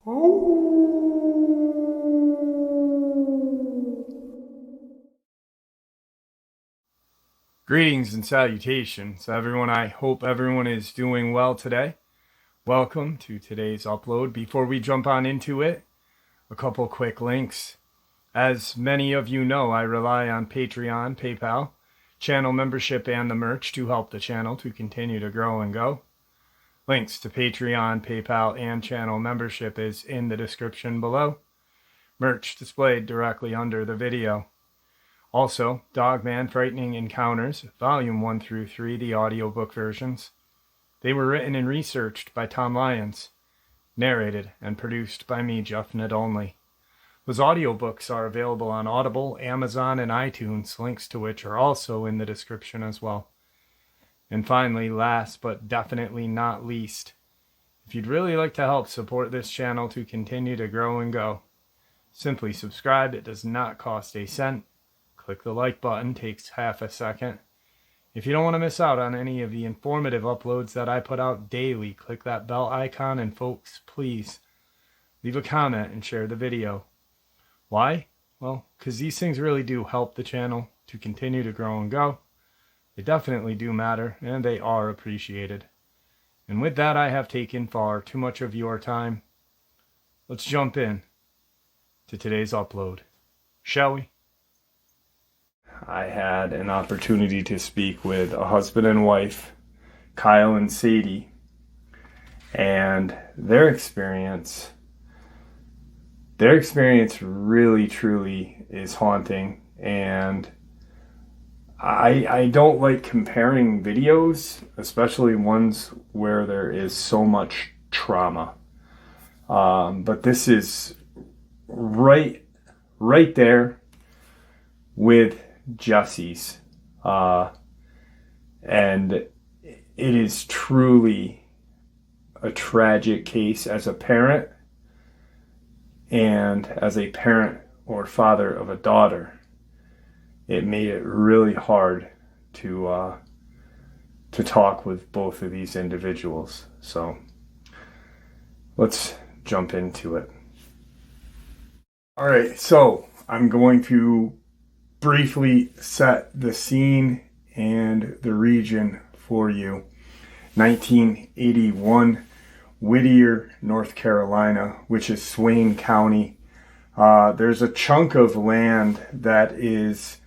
Greetings and salutations, everyone. I hope everyone is doing well today. Welcome to today's upload. Before we jump on into it, a couple quick links. As many of you know, I rely on Patreon, PayPal, channel membership, and the merch to help the channel to continue to grow and go. Links to Patreon, PayPal, and channel membership is in the description below. Merch displayed directly under the video. Also, Dogman Frightening Encounters, Volume 1 through 3, the audiobook versions. They were written and researched by Tom Lyons, narrated and produced by me, Jeff Ned Only. Those audiobooks are available on Audible, Amazon, and iTunes, links to which are also in the description as well. And finally, last but definitely not least, if you'd really like to help support this channel to continue to grow and go, simply subscribe. It does not cost a cent. Click the like button, takes half a second. If you don't want to miss out on any of the informative uploads that I put out daily, click that bell icon, and folks, please leave a comment and share the video. Why? Well, because these things really do help the channel to continue to grow and go. They definitely do matter, and they are appreciated. And with that, I have taken far too much of your time. Let's jump in to today's upload, shall we? I had an opportunity to speak with a husband and wife, Kyle and Sadie, and their experience really truly is haunting. And I don't like comparing videos, especially ones where there is so much trauma. But this is right there with Jesse's, and it is truly a tragic case as a parent, and as a parent or father of a daughter. It made it really hard to talk with both of these individuals. So let's jump into it. All right, so I'm going to briefly set the scene and the region for you. 1981, Whittier, North Carolina, which is Swain County. There's a chunk of land that is,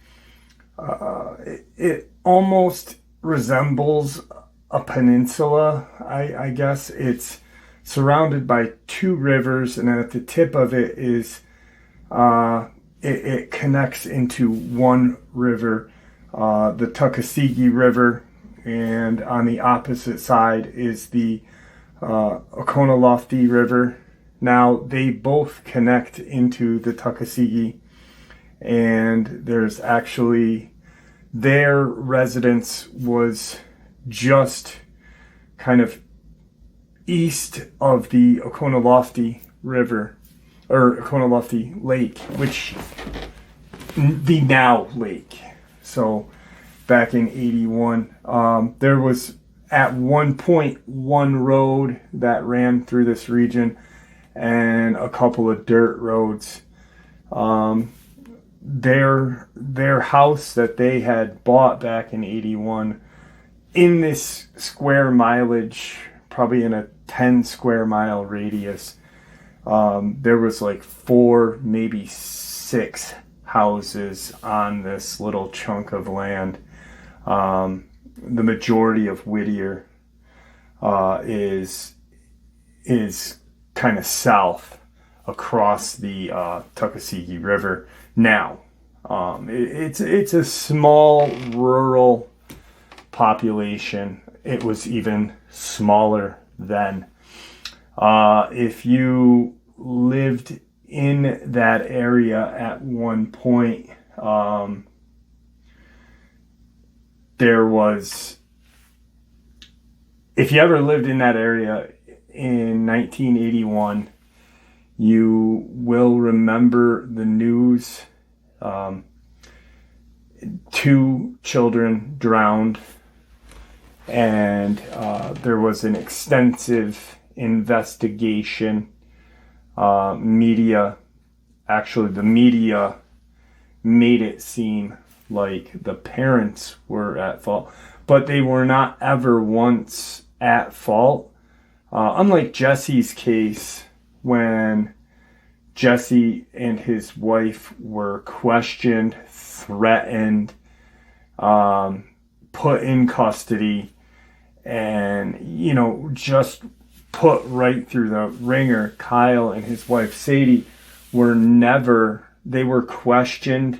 it almost resembles a peninsula, I guess. It's surrounded by two rivers, and at the tip of it is it connects into one river, the Tuckasegee River, and on the opposite side is the Oconaluftee River. Now, they both connect into the Tuckasegee, and there's actually, their residence was just kind of east of the Oconaluftee River, or Oconaluftee Lake, which the now lake. So back in 81, there was at one point one road that ran through this region and a couple of dirt roads. Their house that they had bought back in 81, in this square mileage, probably in a 10 square mile radius, there was like 4, maybe 6 houses on this little chunk of land. The majority of Whittier is kind of south across the Tuckasegee River. Now, it's a small rural population. It was even smaller then. If you lived in that area at one point, there was, if you ever lived in that area in 1981, you will remember the news. 2 children drowned, and there was an extensive investigation media, actually the media made it seem like the parents were at fault, but they were not ever once at fault. Unlike Jesse's case, when Jesse and his wife were questioned, threatened, put in custody, and, just put right through the ringer. Kyle and his wife Sadie they were questioned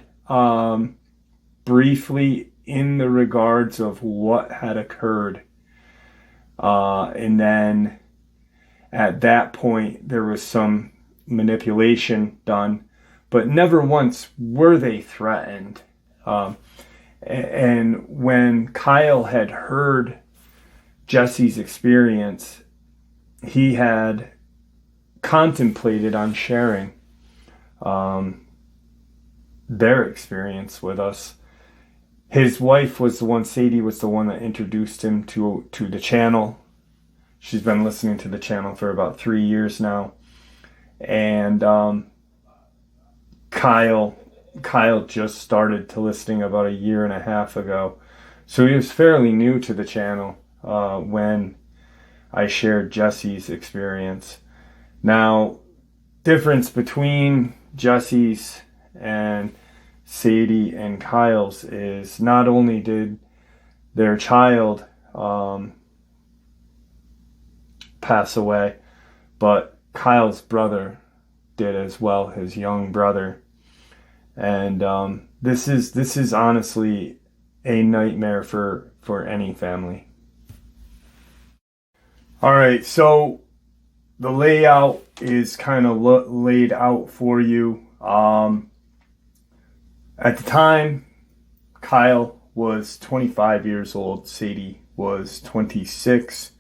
briefly in the regards of what had occurred. And then at that point, there was some manipulation done, but never once were they threatened. And when Kyle had heard Jesse's experience, he had contemplated on sharing their experience with us. His wife was the one, Sadie was the one that introduced him to the channel. She's been listening to the channel for about 3 years now. And Kyle just started to listening about 1.5 years ago. So he was fairly new to the channel when I shared Jesse's experience. Now, difference between Jesse's and Sadie and Kyle's is not only did their child pass away, but Kyle's brother did as well, his young brother. And this is honestly a nightmare for any family. All right, so the layout is kind of laid out for you. At the time, Kyle was 25 years old. Sadie was 26.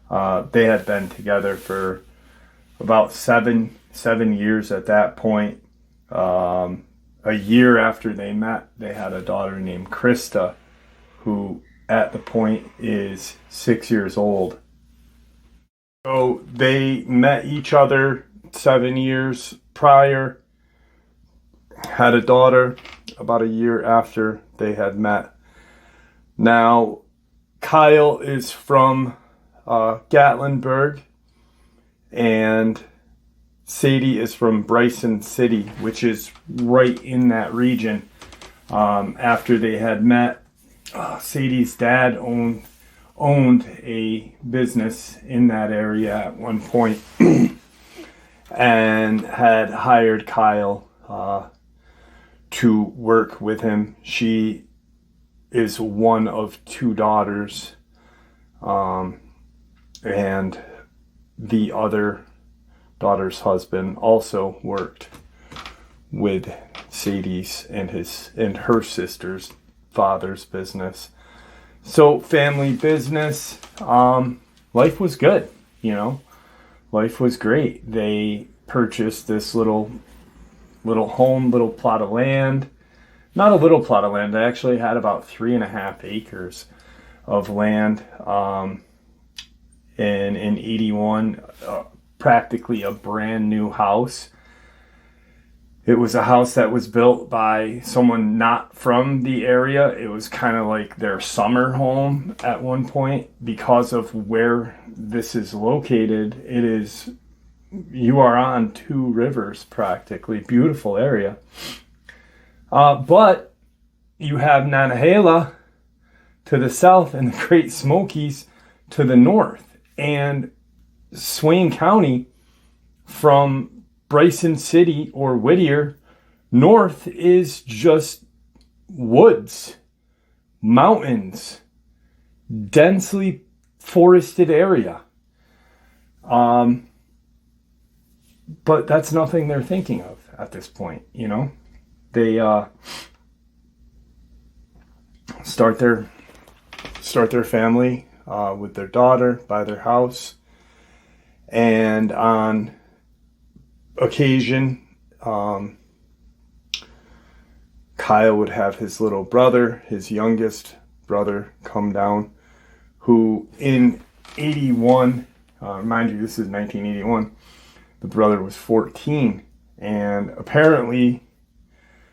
They had been together for about seven years at that point. A year after they met, they had a daughter named Krista, who at the point is 6 years old. So they met each other 7 years prior, had a daughter about a year after they had met. Now, Kyle is from Gatlinburg, and Sadie is from Bryson City, which is right in that region. After they had met, Sadie's dad owned a business in that area at one point and had hired Kyle to work with him. She is one of 2 daughters, and the other daughter's husband also worked with Sadie's and her sister's father's business. So family business, life was good, life was great. They purchased this little home, little plot of land. Not a little plot of land. They actually had about 3.5 acres of land. And in 81, practically a brand new house. It was a house that was built by someone not from the area. It was kind of like their summer home at one point. Because of where this is located, you are on 2 rivers practically. Beautiful area. But you have Nantahala to the south and the Great Smokies to the north. And Swain County from Bryson City or Whittier north is just woods, mountains, densely forested area. But that's nothing they're thinking of at this point, They start their family with their daughter by their house. And on occasion, Kyle would have his little brother, his youngest brother, come down, who in 81, mind you, this is 1981, the brother was 14. And apparently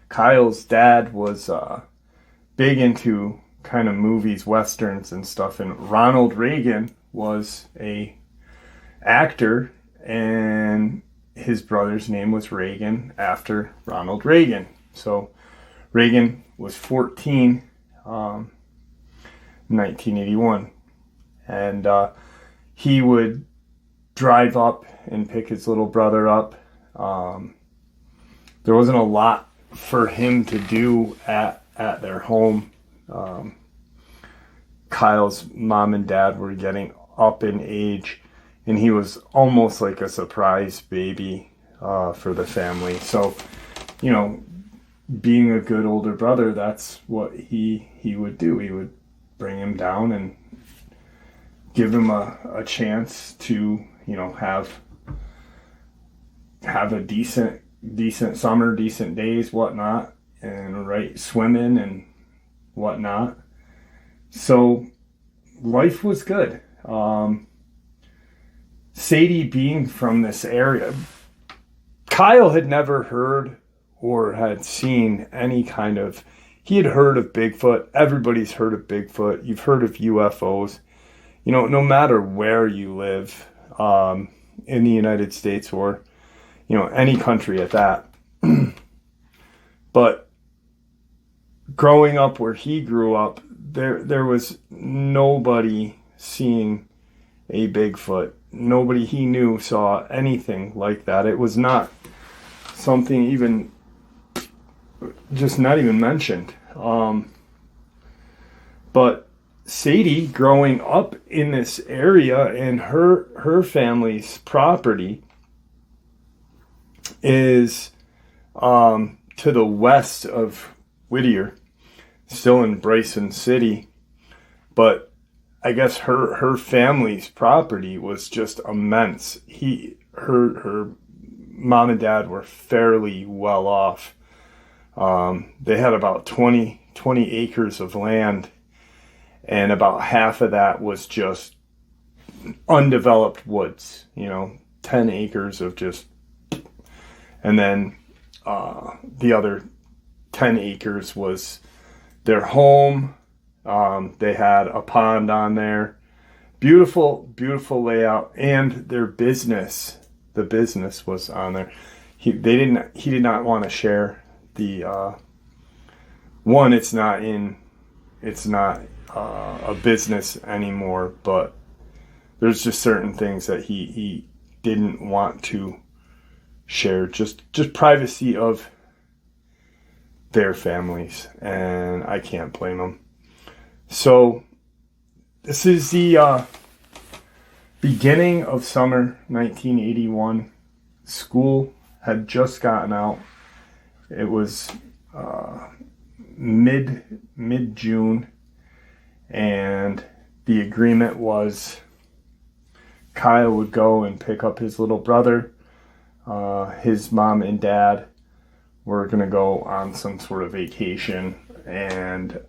Kyle's dad was big into kind of movies, westerns and stuff, and Ronald Reagan was a actor, and his brother's name was Reagan after Ronald Reagan. So Reagan was 14 in 1981, and he would drive up and pick his little brother up. There wasn't a lot for him to do at their home. Kyle's mom and dad were getting up in age, and he was almost like a surprise baby for the family. So, you know, being a good older brother, that's what he would do. He would bring him down and give him a chance to, you know, have a decent summer, decent days, whatnot, and swimming and whatnot. So life was good. Sadie being from this area, Kyle had never heard or had seen any kind of, he had heard of Bigfoot. Everybody's heard of Bigfoot. You've heard of UFOs. You know, no matter where you live in the United States or, you know, any country at that. But growing up where he grew up, there was nobody seeing a Bigfoot. Nobody he knew saw anything like that. It was not something even, just not even mentioned. But Sadie, growing up in this area, and her family's property is to the west of Whittier, still in Bryson City, but I guess her family's property was just immense. Her mom and dad were fairly well off. They had about 20 acres of land, and about half of that was just undeveloped woods, 10 acres of just, and then the other 10 acres was their home. They had a pond on there. Beautiful layout. And their business, the business was on there. He did not want to share the, one, it's not a business anymore, but there's just certain things that he didn't want to share, just privacy of their families, and I can't blame them. So this is the beginning of summer 1981. School had just gotten out. It was mid-June, and the agreement was Kyle would go and pick up his little brother. His mom and dad were going to go on some sort of vacation, and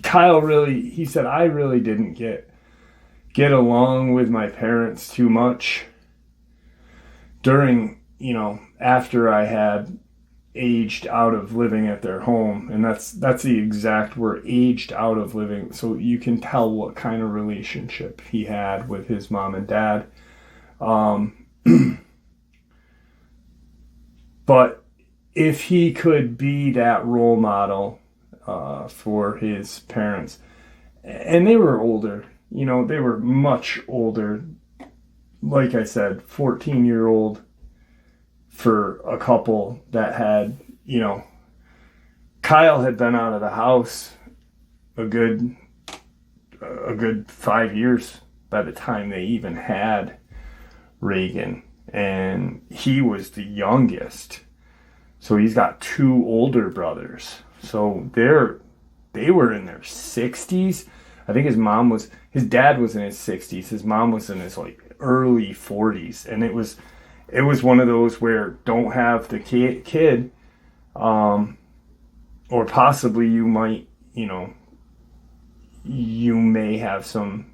Kyle he said, I really didn't get along with my parents too much during, after I had aged out of living at their home. And that's the exact word, aged out of living. So you can tell what kind of relationship he had with his mom and dad. But if he could be that role model for his parents, and they were older, they were much older, like I said, 14-year-old for a couple that had, Kyle had been out of the house a good 5 years by the time they even had Reagan, and he was the youngest. So he's got two older brothers. So they were in their 60s. I think his dad was in his 60s. His mom was in his early 40s. And it was one of those where don't have the kid, or possibly you might, you may have some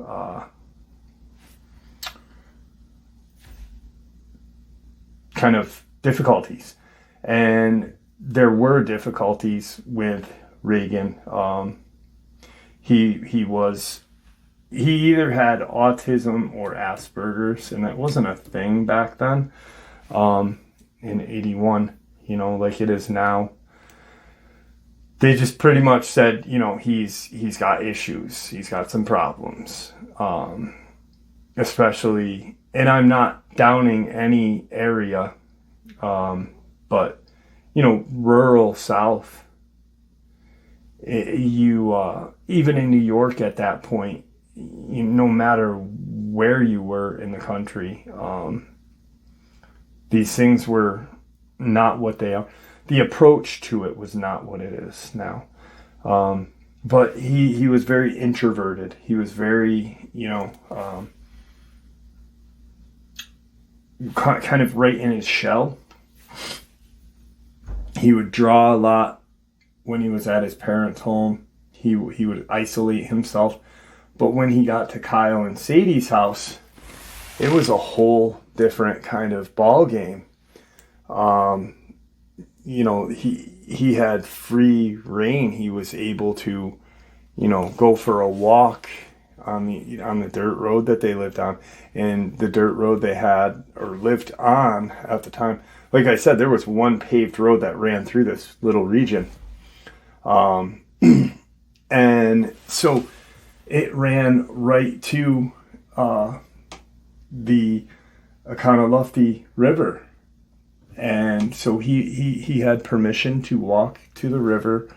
kind of difficulties. And there were difficulties with Reagan. He either had autism or Asperger's, and that wasn't a thing back then, in 81, like it is now. They just pretty much said, he's got issues. He's got some problems. Especially, and I'm not downing any area, but, rural South, even in New York at that point, no matter where you were in the country, these things were not what they are. The approach to it was not what it is now. But he was very introverted. He was very, kind of right in his shell. He would draw a lot when he was at his parents' home. He would isolate himself. But when he got to Kyle and Sadie's house, it was a whole different kind of ball game. He had free reign. He was able to, go for a walk on the dirt road that they lived on, and the dirt road they had or lived on at the time. Like I said, there was one paved road that ran through this little region, and so it ran right to the Oconaluftee River. And so he had permission to walk to the river.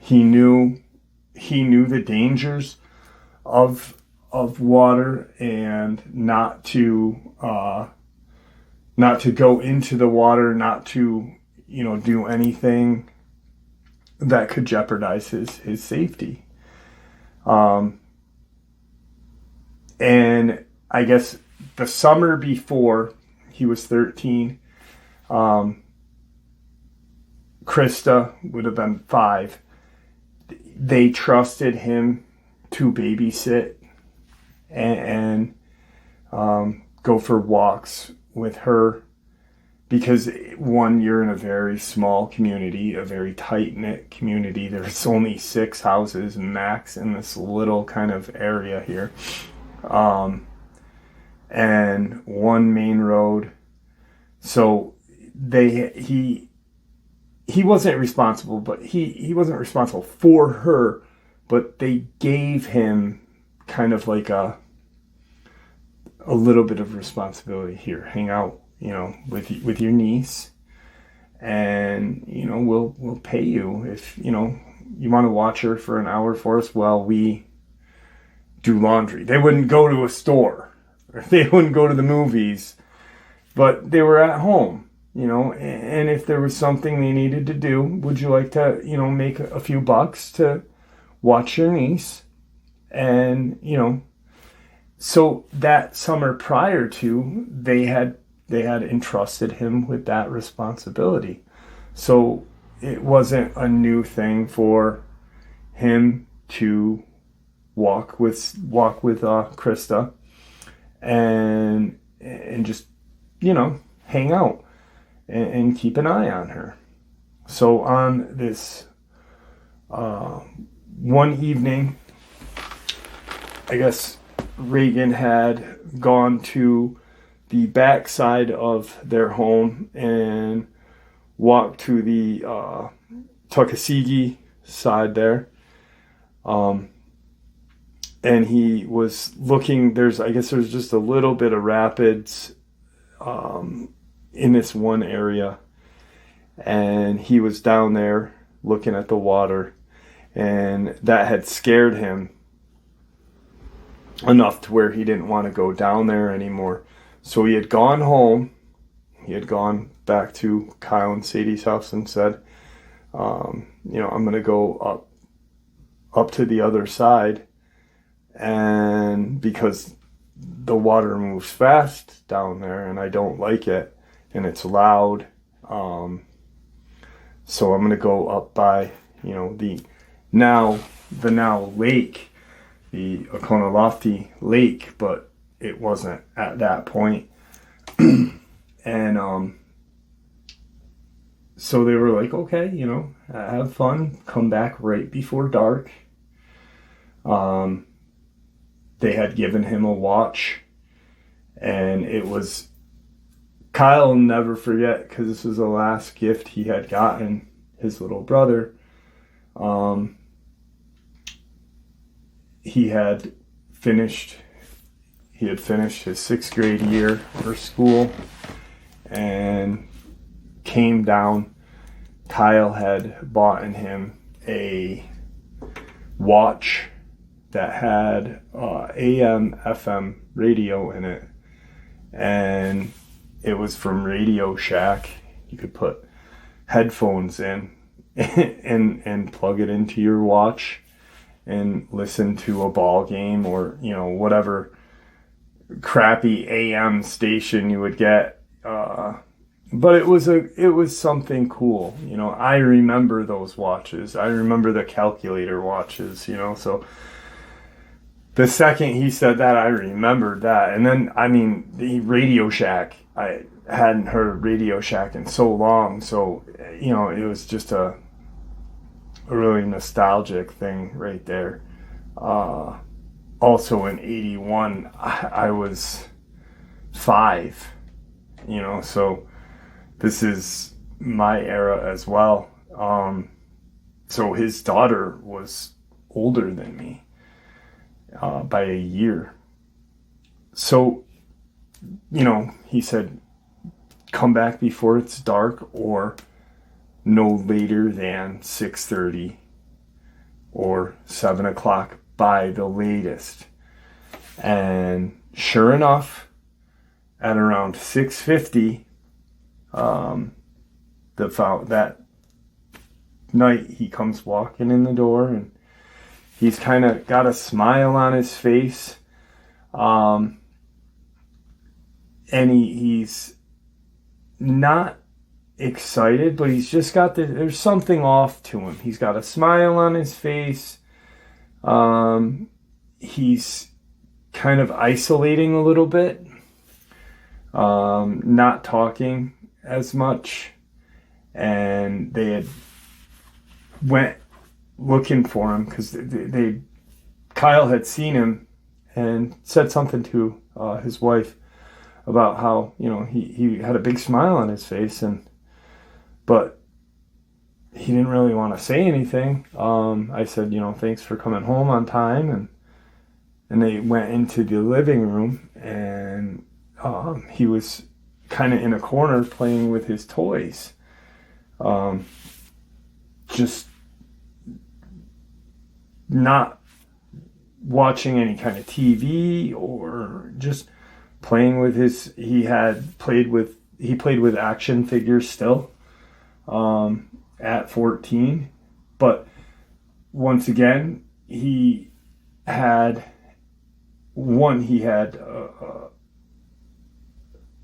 He knew the dangers of water, and not to go into the water, not to do anything that could jeopardize his safety. And I guess the summer before he was 13, Krista would have been 5. They trusted him to babysit and go for walks with her, because one, you're in a very small community, a very tight-knit community. There's only 6 houses max in this little kind of area here, and one main road. So he wasn't responsible, but he wasn't responsible for her, but they gave him kind of like a little bit of responsibility. Here, hang out, with your niece, and we'll pay you if you want to watch her for an hour for us while we do laundry. They wouldn't go to a store, or they wouldn't go to the movies, but they were at home. And if there was something they needed to do, would you like to, make a few bucks to watch your niece? And, so that summer prior to, they had entrusted him with that responsibility. So it wasn't a new thing for him to walk with Krista and just, hang out and keep an eye on her. So on this one evening, I guess Reagan had gone to the backside of their home and walked to the Tuckasegee side there. And he was looking, there's just a little bit of rapids in this one area, and he was down there looking at the water, and that had scared him enough to where he didn't want to go down there anymore. So he had gone home. He had gone back to Kyle and Sadie's house and said, I'm going to go up to the other side, and because the water moves fast down there and I don't like it, and it's loud, so I'm going to go up by, the now lake, the Oconaluftee Lake, but it wasn't at that point. And so they were like, okay, have fun, come back right before dark. They had given him a watch, and it was, Kyle will never forget, because this was the last gift he had gotten his little brother. He had finished his 6th grade year for school and came down. Kyle had bought him a watch that had AM FM radio in it, and it was from Radio Shack. You could put headphones in and plug it into your watch and listen to a ball game or whatever crappy AM station you would get. But it was something cool. I remember those watches. I remember the calculator watches. So the second he said that, I remembered that. And then, the Radio Shack, I hadn't heard Radio Shack in so long. So, it was just a really nostalgic thing right there. Also in 81, I was 5, so this is my era as well. So his daughter was older than me by a year. So, he said, come back before it's dark or no later than 6:30 or 7 o'clock by the latest. And sure enough, at around 6:50, that night he comes walking in the door, and he's kind of got a smile on his face, and he's not excited, but he's just got there's something off to him. He's got a smile on his face. He's kind of isolating a little bit, not talking as much, and they had went looking for him because Kyle had seen him and said something to his wife about how he had a big smile on his face, but he didn't really want to say anything. I said, thanks for coming home on time, and they went into the living room, and he was kind of in a corner playing with his toys, just not watching any kind of TV or just playing with he played with action figures still at 14, but once again he had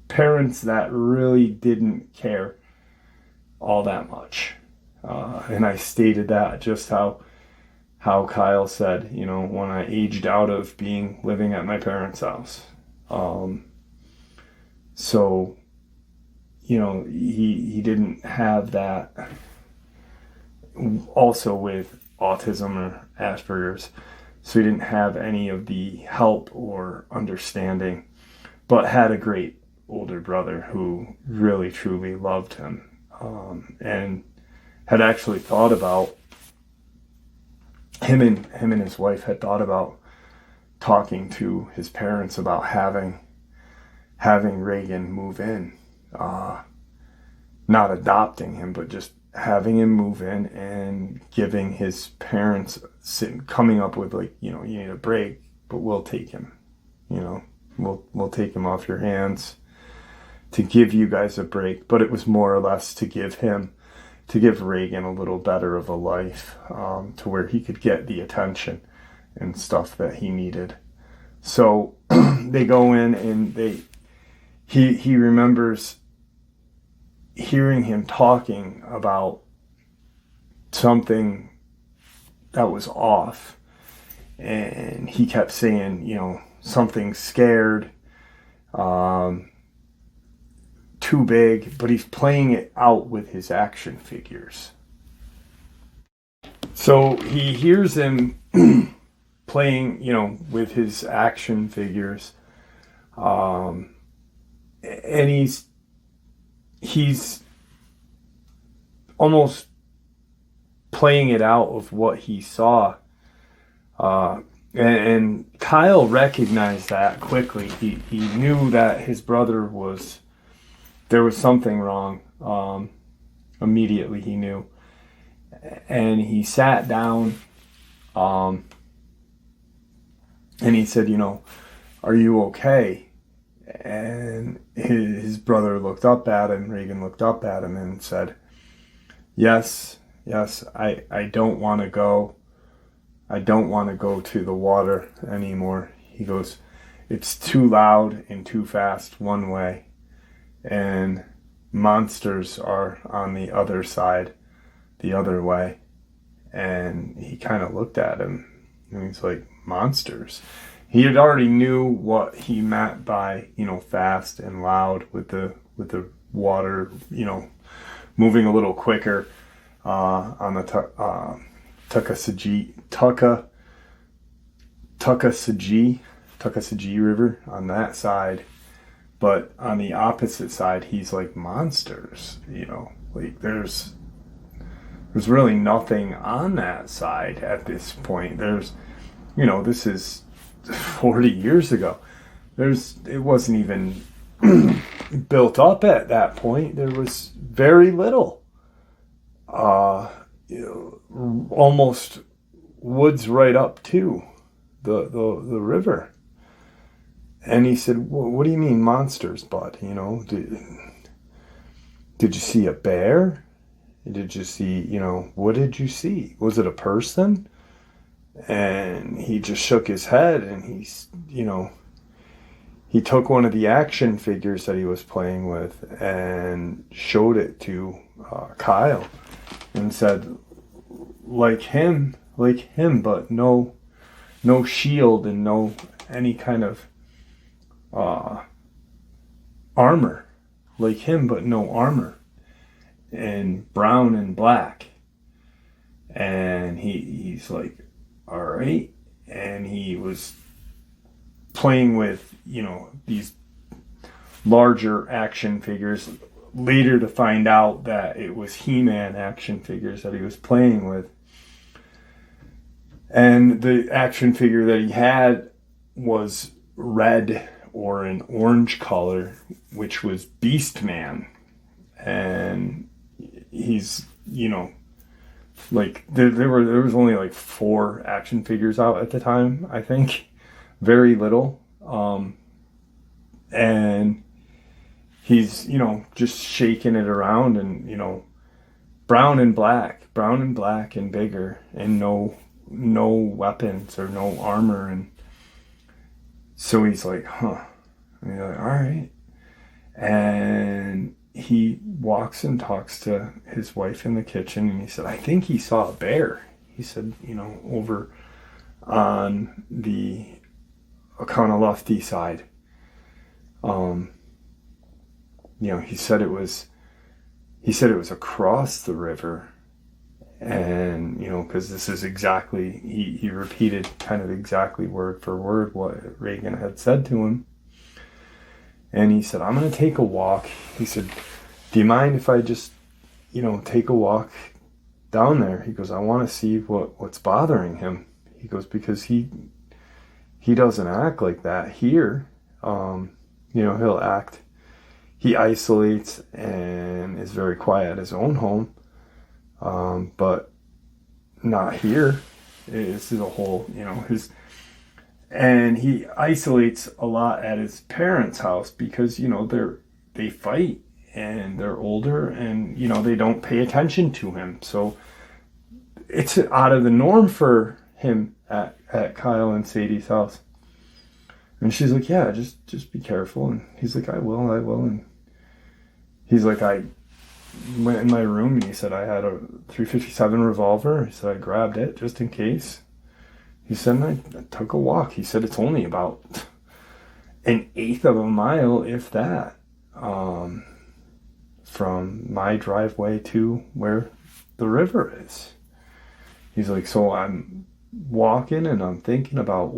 parents that really didn't care all that much, and I stated that just how Kyle said, when I aged out of living at my parents' house. So, he didn't have that. Also with autism or Asperger's, so he didn't have any of the help or understanding, but had a great older brother who really truly loved him, and had actually thought about him and his wife had thought about talking to his parents about having Reagan move in, not adopting him, but just having him move in and giving his parents, coming up with you need a break, but we'll take him, we'll take him off your hands to give you guys a break. But it was more or less to give Reagan a little better of a life, to where he could get the attention and stuff that he needed. So they go in, and he remembers hearing him talking about something that was off, and he kept saying, something scared, to too big, but he's playing it out with his action figures. So he hears him playing, with his action figures. And he's almost playing it out of what he saw. And Kyle recognized that quickly. He knew that his brother there was something wrong. Immediately he knew. And he sat down, and he said, "Are you okay?" And his brother looked up at him, Reagan looked up at him and said, Yes, I don't want to go. I don't want to go to the water anymore. He goes, "It's too loud and too fast one way, and monsters are on the other side, the other way." And he kind of looked at him and he's like, "Monsters?" He had already knew what he meant by, fast and loud with the water, moving a little quicker on the Tuckasegee River on that side. But on the opposite side, he's like, monsters, like there's really nothing on that side at this point. There's, this is 40 years ago. It wasn't even built up at that point. There was very little. Almost woods right up to the river. And he said, "What do you mean monsters, bud? Did you see a bear? Did you see, what did you see? Was it a person?" And he just shook his head, and he took one of the action figures that he was playing with and showed it to Kyle and said, like him, but no shield and no any kind of armor. Like him, but no armor. And brown and black. And he's like, "All right." And he was playing with, these larger action figures. Later to find out that it was He-Man action figures that he was playing with. And the action figure that he had was red or an orange color, which was Beastman. And he's, like there was only like 4 action figures out at the time, I think. Very little. And he's, just shaking it around and, brown and black and bigger, and no weapons or no armor. And so he's like, "Huh." And he's like, "All right." And he walks and talks to his wife in the kitchen, and he said, "I think he saw a bear." He said, over on the Oconaluftee side. He said it was across the river. And, because this is exactly, he repeated kind of exactly word for word what Reagan had said to him. And he said, "I'm going to take a walk." He said, "Do you mind if I just, take a walk down there?" He goes, "I want to see what's bothering him." He goes, "Because he doesn't act like that here. He'll act, he isolates and is very quiet at his own home. But not here. This is a whole, and he isolates a lot at his parents' house because, they fight and they're older and, they don't pay attention to him. So it's out of the norm for him at Kyle and Sadie's house." And she's like, "Yeah, just be careful." And he's like, I will. And he's like, "I went in my room," and he said, "I had a .357 revolver." He said, "I grabbed it just in case." He said, "And I took a walk." He said, "It's only about 1/8 of a mile, if that." from my driveway to where the river is. He's like, so I'm walking and I'm thinking about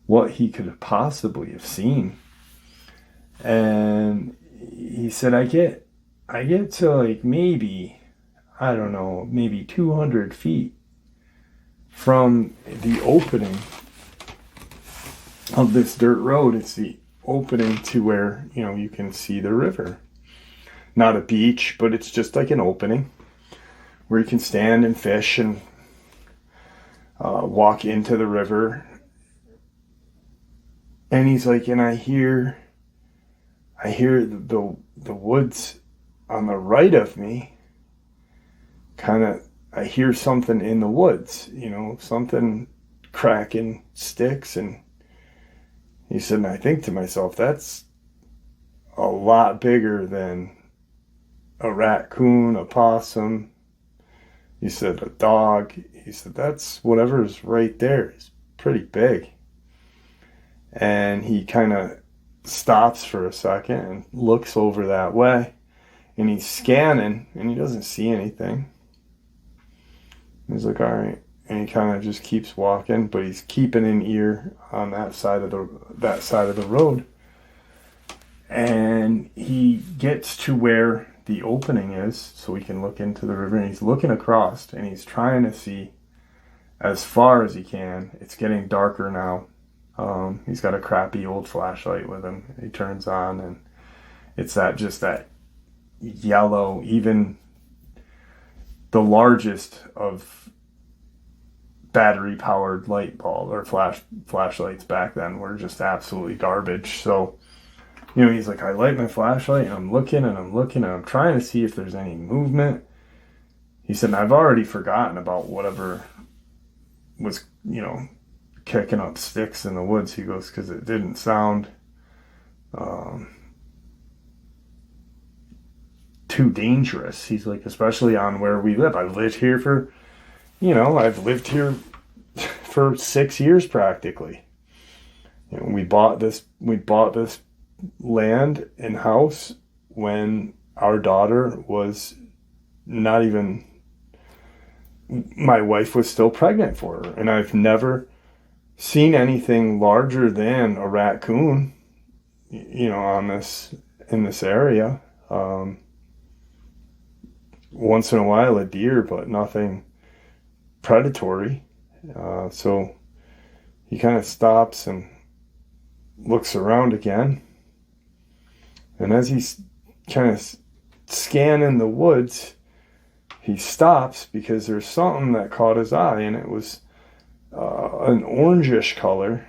what he could possibly have seen. And he said, I get to like maybe, I don't know, maybe 200 feet from the opening of this dirt road. It's the opening to where, you can see the river. Not a beach, but it's just like an opening where you can stand and fish and walk into the river. And he's like, and I hear the woods on the right of me. I hear something in the woods, something cracking sticks. And he said, and I think to myself, that's a lot bigger than a raccoon, a possum. He said, a dog. He said, that's whatever's right there is pretty big. And he kind of stops for a second and looks over that way. And he's scanning, and he doesn't see anything. He's like, all right. And he kind of just keeps walking, but he's keeping an ear on that side of the road. And he gets to where the opening is, so he can look into the river. And he's looking across, and he's trying to see as far as he can. It's getting darker now. He's got a crappy old flashlight with him. He turns on, and it's that yellow, even the largest of battery-powered light bulb or flashlights back then were just absolutely garbage. So, he's like, I light my flashlight, and I'm looking, and I'm trying to see if there's any movement. He said, and I've already forgotten about whatever was, kicking up sticks in the woods. He goes, because it didn't sound too dangerous. He's like, especially on where we live. I've lived here for 6 years practically. We bought this land and house when our daughter was not even, my wife was still pregnant for her, and I've never seen anything larger than a raccoon, in this area. Once in a while a deer, but nothing predatory. So he kind of stops and looks around again. And as he's kind of scanning the woods, he stops because there's something that caught his eye, and it was an orangish color,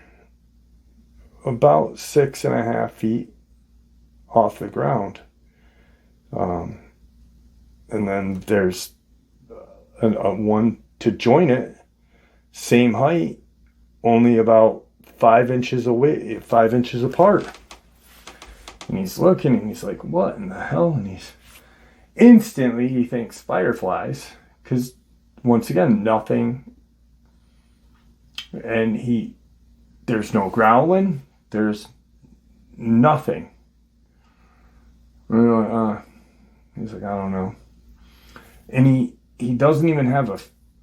about 6.5 feet off the ground. And then there's a one to join it, same height, only about 5 inches away, 5 inches apart. And he's looking, and he's like, what in the hell? And he thinks fireflies, because once again, nothing. And there's no growling, there's nothing. He's like, I don't know. And he doesn't even have a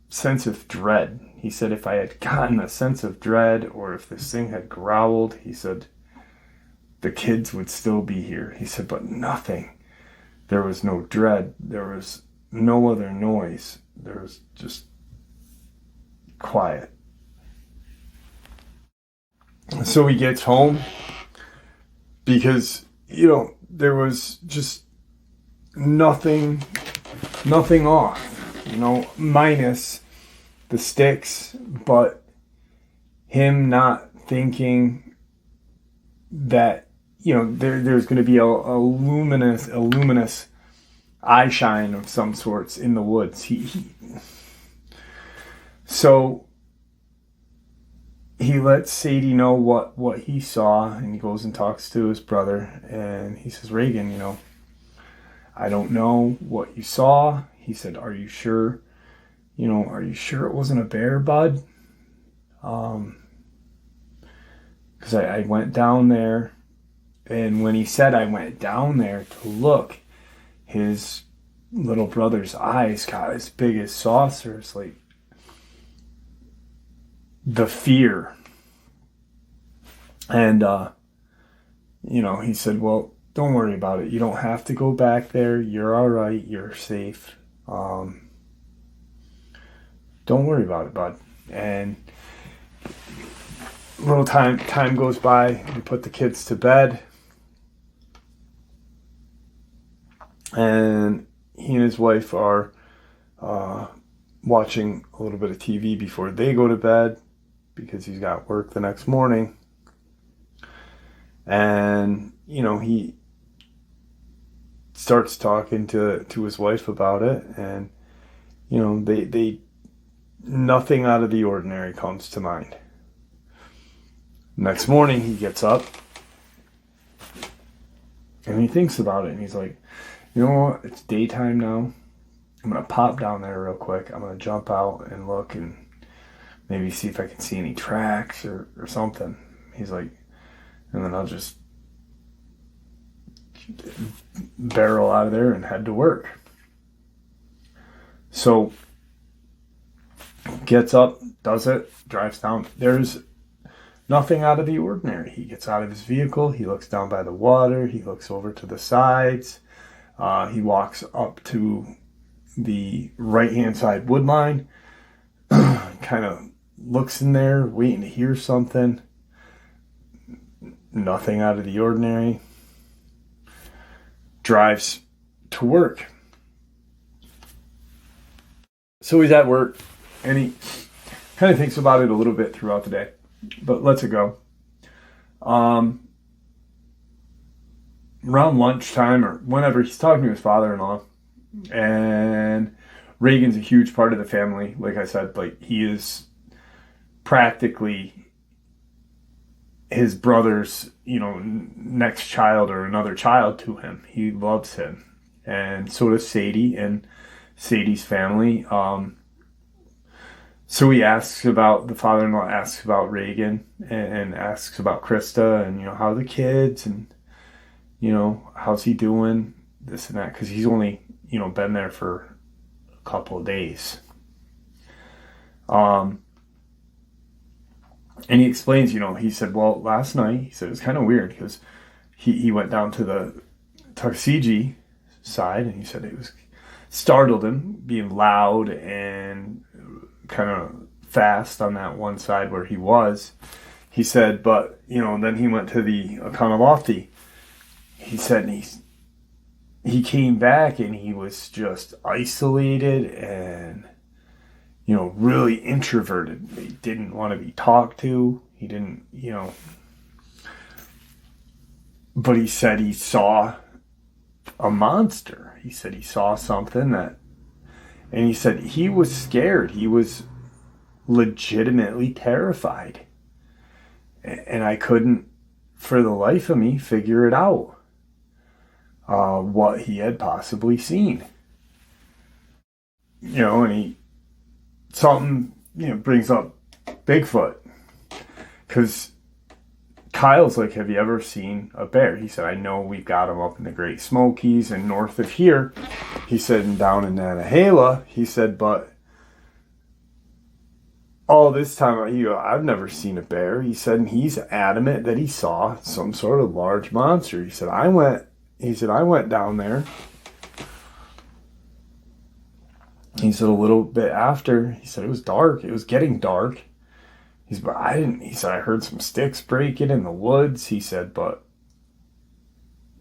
sense of dread. He said, if I had gotten a sense of dread, or if this thing had growled, he said, the kids would still be here. He said, but nothing. There was no dread. There was no other noise. There was just quiet. So he gets home because, there was just nothing off, minus the sticks, but him not thinking that, there's going to be a luminous eye shine of some sorts in the woods. So he lets Sadie know what he saw, and he goes and talks to his brother, and he says, Reagan, I don't know what you saw. He said, are you sure? Are you sure it wasn't a bear, bud? Because I went down there And when he said I went down there to look, his little brother's eyes got as big as saucers. Like, the fear. And, he said, well, don't worry about it. You don't have to go back there. You're all right. You're safe. Don't worry about it, bud. And a little time goes by. We put the kids to bed. And he and his wife are watching a little bit of TV before they go to bed because he's got work the next morning. And, he starts talking to his wife about it. And, they nothing out of the ordinary comes to mind. Next morning, he gets up and he thinks about it. And he's like, you know what? It's daytime now. I'm going to pop down there real quick. I'm going to jump out and look and maybe see if I can see any tracks or something. He's like, and then I'll just barrel out of there and head to work. So, gets up, does it, drives down. There's nothing out of the ordinary. He gets out of his vehicle. He looks down by the water. He looks over to the sides. He walks up to the right-hand side wood line. Kind of looks in there, waiting to hear something. Nothing out of the ordinary. Drives to work. So he's at work, and he kind of thinks about it a little bit throughout the day, but lets it go. Around lunchtime or whenever, he's talking to his father-in-law, and Reagan's a huge part of the family. Like I said, like, he is practically his brother's, next child or another child to him. He loves him. And so does Sadie and Sadie's family. So the father-in-law asks about Reagan and asks about Krista and, how are the kids and, how's he doing, this and that. Because he's only, been there for a couple of days. And he explains, he said, well, last night, he said, it was kind of weird because he went down to the Tuckasegee side, and he said it was startled him being loud and kind of fast on that one side where he was. He said, but, then he went to the Oconaluftee. He said, and he came back and he was just isolated and, really introverted. He didn't want to be talked to. He didn't, but he said he saw a monster. He said he saw something and he said he was scared. He was legitimately terrified. And I couldn't, for the life of me, figure it out. What he had possibly seen. And something brings up Bigfoot. Because Kyle's like, have you ever seen a bear? He said, I know we've got them up in the Great Smokies and north of here. He said, and down in Nantahala. He said, but all this time, I've never seen a bear. He said, and he's adamant that he saw some sort of large monster. He said, I went down there. He said a little bit after, he said it was dark. It was getting dark. He said, I heard some sticks breaking in the woods. He said, but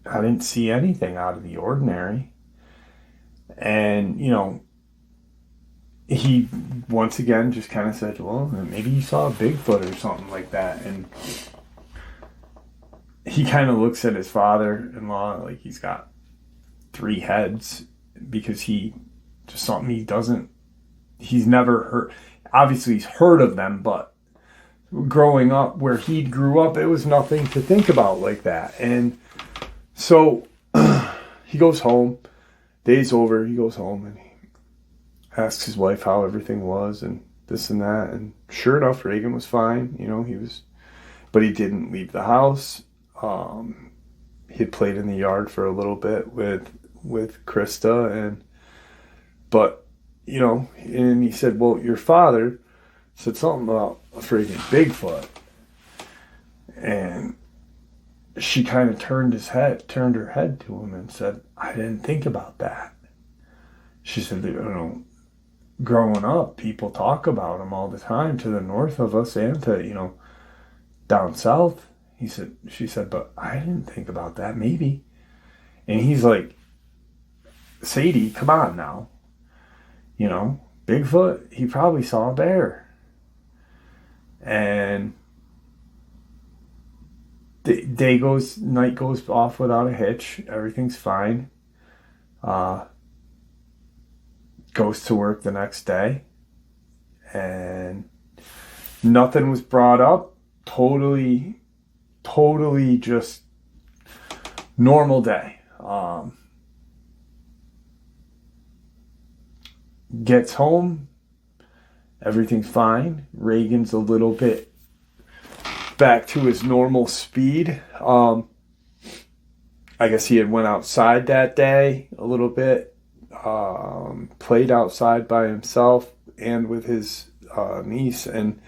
I didn't see anything out of the ordinary. And, he once again just kind of said, well, maybe you saw a Bigfoot or something like that. And he kind of looks at his father-in-law like he's got 3 heads, because he's never heard. Obviously he's heard of them, but growing up where he grew up, it was nothing to think about like that. And so he goes home, day's over, he goes home and he asks his wife how everything was and this and that. And sure enough, Reagan was fine. But he didn't leave the house. he had played in the yard for a little bit with Krista, but and he said, well, your father said something about a freaking Bigfoot. And she kind of turned her head to him and said, I didn't think about that. She said, growing up, people talk about him all the time to the north of us and to, down south. She said, but I didn't think about that, maybe. And he's like, Sadie, come on now. Bigfoot, he probably saw a bear. And night goes off without a hitch. Everything's fine. Goes to work the next day. And nothing was brought up. Totally just normal day. Gets home, everything's fine. Reagan's a little bit back to his normal speed. I guess he had went outside that day a little bit, played outside by himself and with his niece, and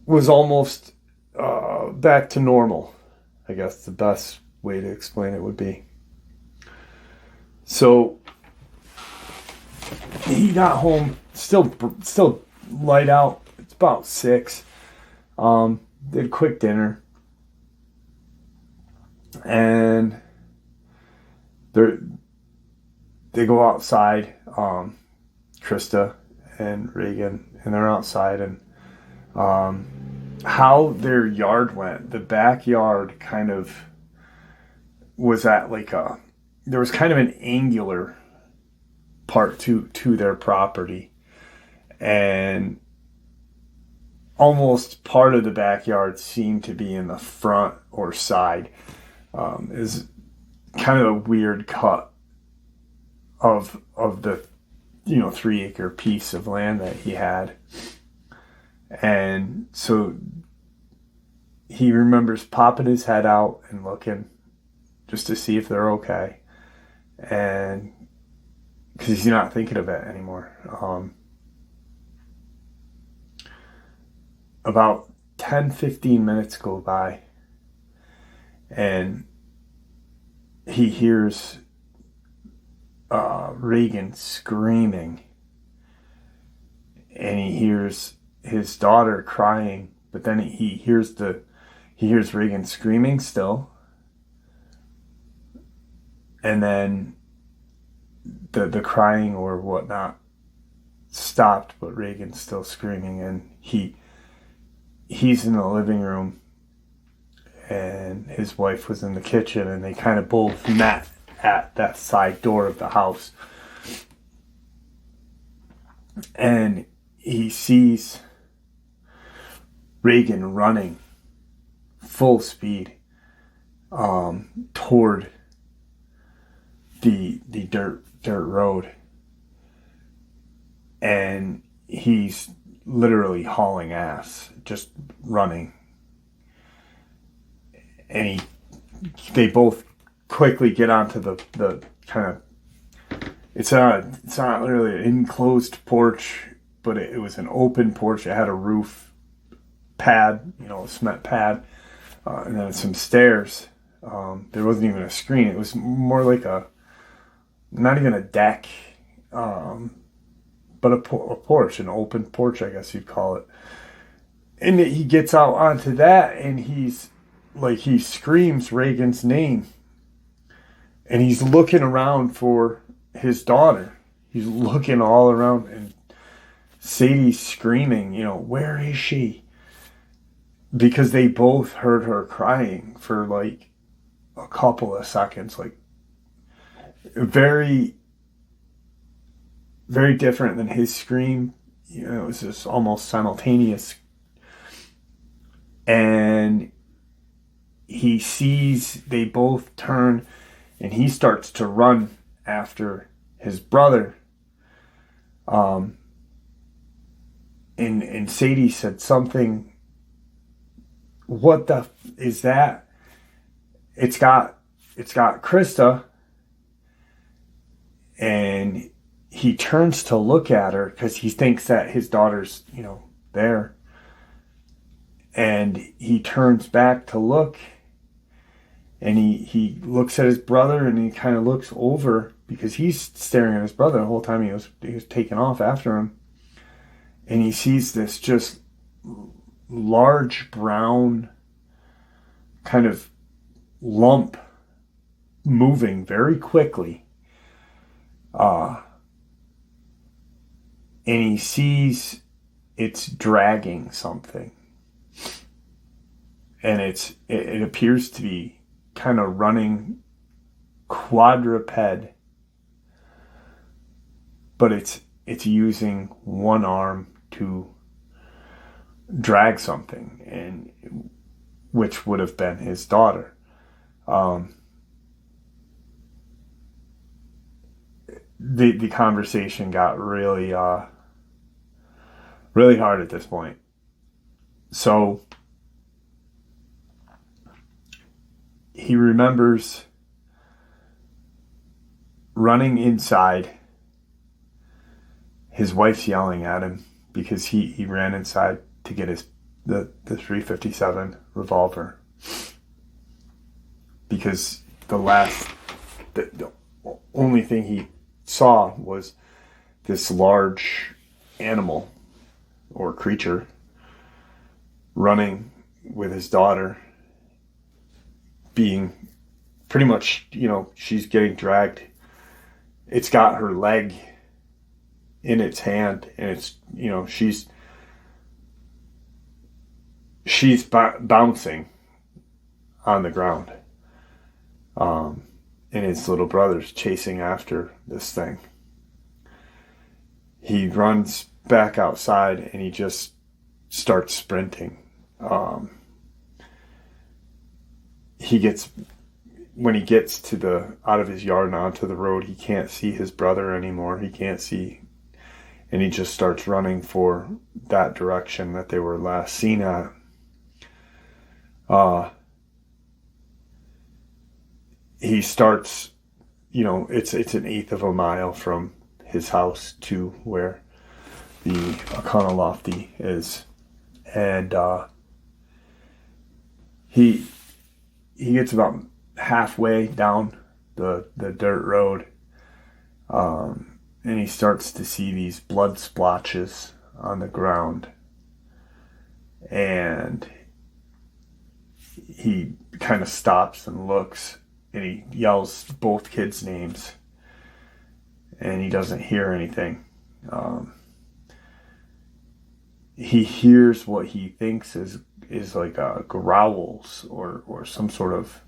was almost back to normal. I guess the best way to explain it would be. So he got home, still light out. It's about 6. Did a quick dinner, and they go outside. Krista and Reagan, and they're outside, and how their yard went. The backyard kind of was at there was kind of an angular part to their property, and almost part of the backyard seemed to be in the front or side. Is kind of a weird cut of the 3-acre piece of land that he had. And so he remembers popping his head out and looking just to see if they're okay, and because he's not thinking of it anymore. About 10-15 minutes go by, and he hears Reagan screaming, and he hears his daughter crying, but then he hears Reagan screaming still, and then the crying or whatnot stopped, but Reagan's still screaming, and he's in the living room, and his wife was in the kitchen, and they kind of both met at that side door of the house. And he sees Reagan running full speed toward the dirt road, and he's literally hauling ass, just running. And they both quickly get onto the kind of, it's not really an enclosed porch, but it was an open porch. It had a roof pad, a cement pad, and then some stairs. There wasn't even a screen. It was more like not even a deck, but a porch, an open porch, I guess you'd call it. And he gets out onto that, and he screams Reagan's name, and he's looking around for his daughter. He's looking all around, and Sadie's screaming, where is she? Because they both heard her crying for a couple of seconds, very, very different than his scream. It was just almost simultaneous. And he sees they both turn, and he starts to run after his brother. And Sadie said something, what the is that? it's got Krista, and he turns to look at her because he thinks that his daughter's, there. And he turns back to look, and he looks at his brother, and he kind of looks over because he's staring at his brother the whole time he was taking off after him. And he sees this just large brown kind of lump moving very quickly. And he sees it's dragging something. And it appears to be kind of running quadruped, but it's using one arm to drag something, and which would have been his daughter. The conversation got really really hard at this point. So he remembers running inside. His wife's yelling at him because he ran inside to get the 357 revolver, because the only thing he saw was this large animal or creature running with his daughter, being pretty much, she's getting dragged. It's got her leg in its hand, and it's, she's bouncing on the ground. And his little brother's chasing after this thing. He runs back outside, and he just starts sprinting. When he gets out of his yard and onto the road, he can't see his brother anymore. He can't see, and he just starts running for that direction that they were last seen at. He starts, it's an eighth of a mile from his house to where the Econolofty is. And he gets about halfway down the dirt road, and he starts to see these blood splotches on the ground. And he kind of stops and looks, and he yells both kids' names, and he doesn't hear anything. He hears what he thinks is like growls or some sort of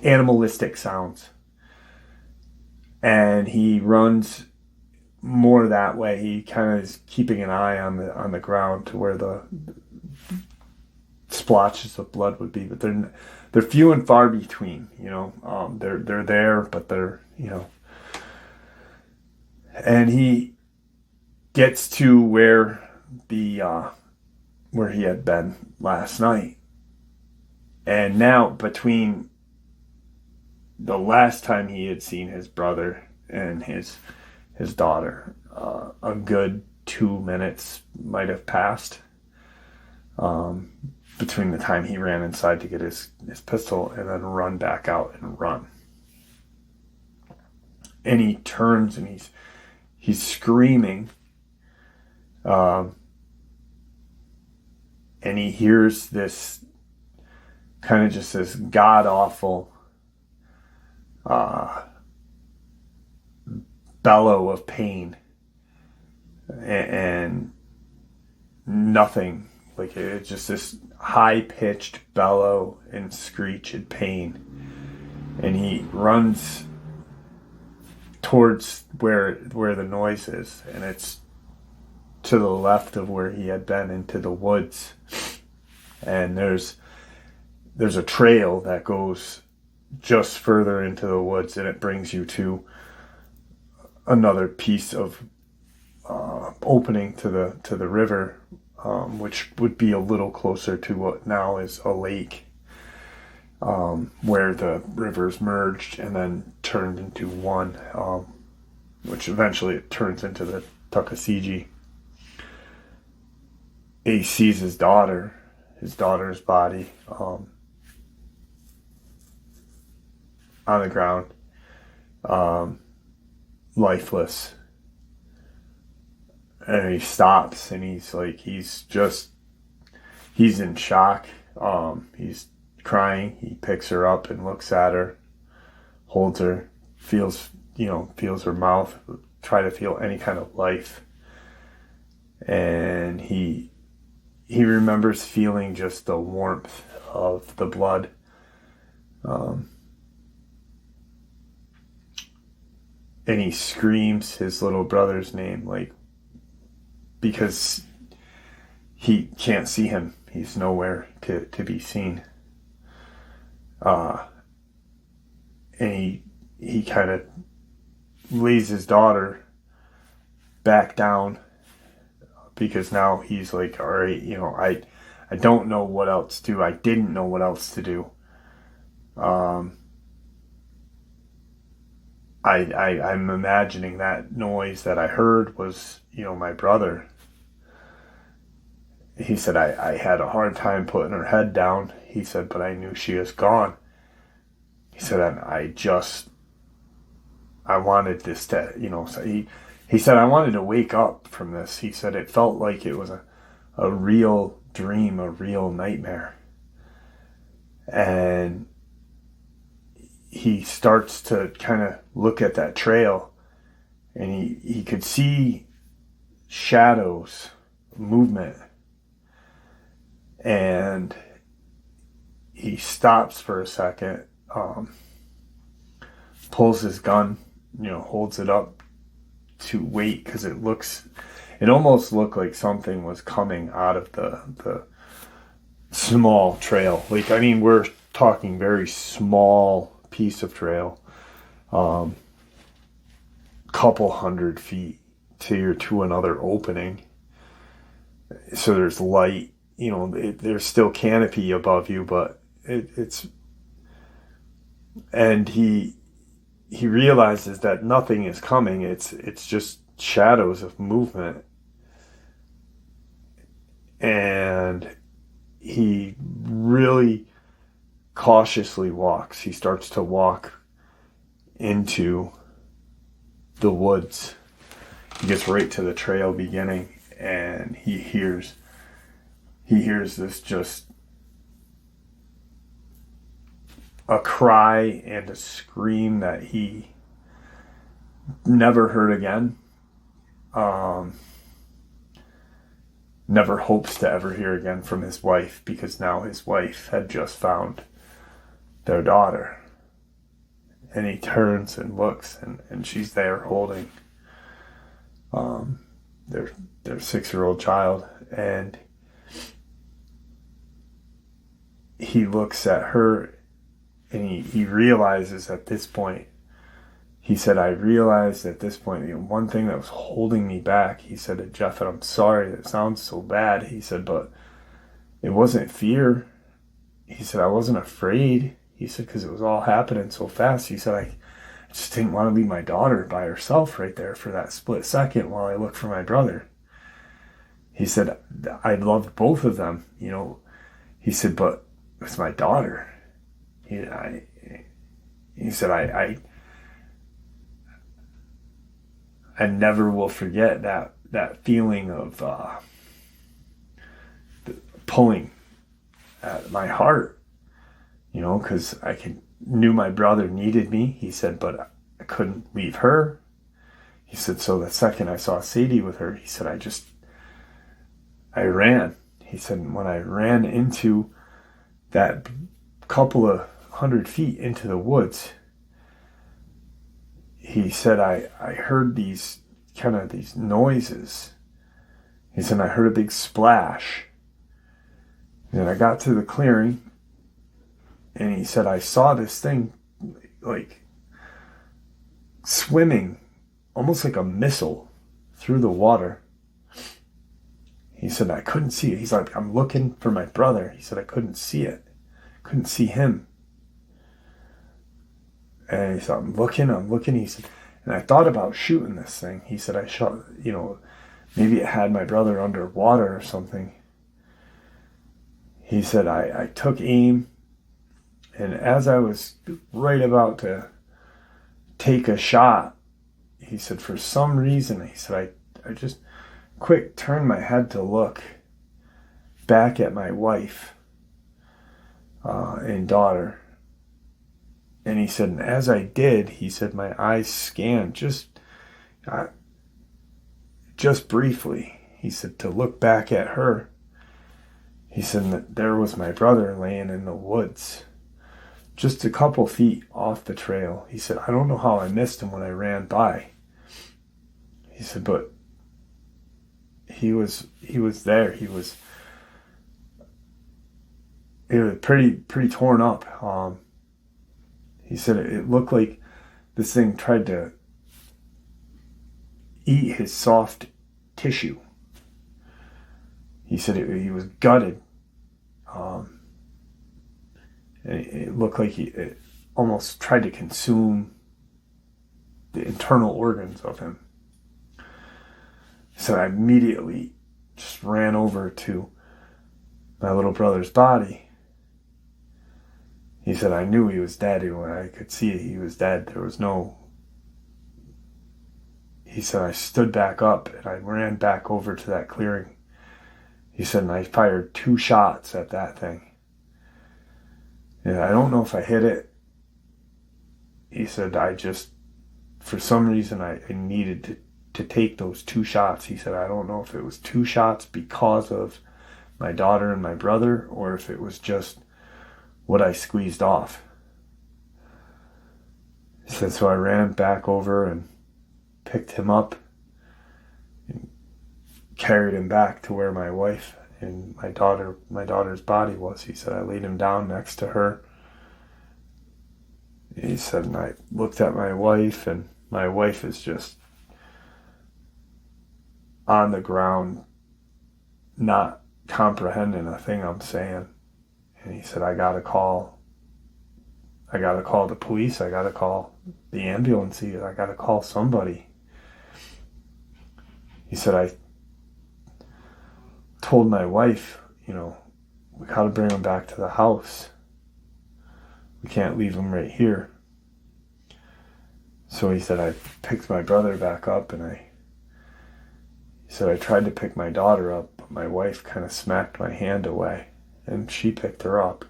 animalistic sounds, and he runs more that way. He kind of is keeping an eye on the ground to where the splotches of blood would be, but they're few and far between. They're there, but they're and he gets to where where he had been last night, and now between the last time he had seen his brother and his daughter, a good 2 minutes might have passed between the time he ran inside to get his pistol and then run back out and run. And he turns, and he's screaming, and he hears this kind of just this god-awful bellow of pain, and nothing, like it's just this high-pitched bellow and screech and pain. And he runs towards where the noise is, and it's to the left of where he had been, into the woods. And there's a trail that goes just further into the woods, and it brings you to another piece of opening to the river, which would be a little closer to what now is a lake, where the rivers merged and then turned into one, which eventually it turns into the Tuckasegee. He sees his daughter's body on the ground, lifeless. And he stops and he's in shock. He's crying. He picks her up and looks at her, holds her, feels her mouth, try to feel any kind of life. And he remembers feeling just the warmth of the blood. And he screams his little brother's name, because he can't see him. He's nowhere to be seen. And he kind of lays his daughter back down, because now he's like, all right, I don't know what else to do. I didn't know what else to do. I'm imagining that noise that I heard was, my brother. He said, I had a hard time putting her head down. He said, but I knew she was gone. He said, and I wanted this to, so he said, I wanted to wake up from this. He said, it felt like it was a real dream, a real nightmare. And he starts to kind of look at that trail, and he could see shadows, movement. And he stops for a second, pulls his gun, holds it up to wait, because it almost looked like something was coming out of the small trail. We're talking very small piece of trail, couple 100 feet to another opening. So there's light, there's still canopy above you, but it's, and he realizes that nothing is coming. It's just shadows of movement. And he really cautiously walks. He starts to walk into the woods. He gets right to the trail beginning, and he hears this, just a cry and a scream that he never heard again. Never hopes to ever hear again from his wife, because now his wife had just found their daughter. And he turns and looks, and she's there holding their 6-year-old child. And he looks at her, and he realizes at this point, he said, I realized at this point, one thing that was holding me back, he said to Jeff, and I'm sorry, that sounds so bad. He said, but it wasn't fear. He said, I wasn't afraid. He said, because it was all happening so fast. He said, I just didn't want to leave my daughter by herself right there for that split second while I looked for my brother. He said, I loved both of them, He said, but it was my daughter. He said, I never will forget that feeling of pulling at my heart, because I knew my brother needed me. He said, but I couldn't leave her. He said, so the second I saw Sadie with her, he said, I ran. He said, when I ran into that couple of 100 feet into the woods, he said, I heard these noises. He said, I heard a big splash. And I got to the clearing, and he said, I saw this thing swimming almost like a missile through the water. He said, I couldn't see it. He's like, I'm looking for my brother. He said, I couldn't see it. Couldn't see him. And he said, I'm looking. He said, and I thought about shooting this thing. He said, I shot, maybe it had my brother underwater or something. He said, I took aim, and as I was right about to take a shot, he said, for some reason, he said, I just quick turned my head to look back at my wife and daughter. And he said, and as I did, he said, my eyes scanned just briefly. He said, to look back at her. He said that there was my brother laying in the woods, just a couple feet off the trail. He said, I don't know how I missed him when I ran by. He said, but he was there. He was pretty torn up. He said it looked like this thing tried to eat his soft tissue. He said he was gutted. And it looked like it almost tried to consume the internal organs of him. So I immediately just ran over to my little brother's body. He said, I knew he was dead. When I could see he was dead. He said, I stood back up and I ran back over to that clearing. He said, and I fired 2 shots at that thing. And I don't know if I hit it. He said, for some reason, I needed to take those 2 shots. He said, I don't know if it was 2 shots because of my daughter and my brother, or if it was just what I squeezed off. He said, so I ran back over and picked him up and carried him back to where my wife and my daughter's body was. He said, I laid him down next to her. He said, and I looked at my wife, and my wife is just on the ground, not comprehending a thing I'm saying. And he said, I gotta call the police. I gotta call the ambulance. I gotta call somebody. He said, I told my wife, we gotta bring him back to the house. We can't leave him right here. So he said, I picked my brother back up, and he said, I tried to pick my daughter up, but my wife kind of smacked my hand away, and she picked her up.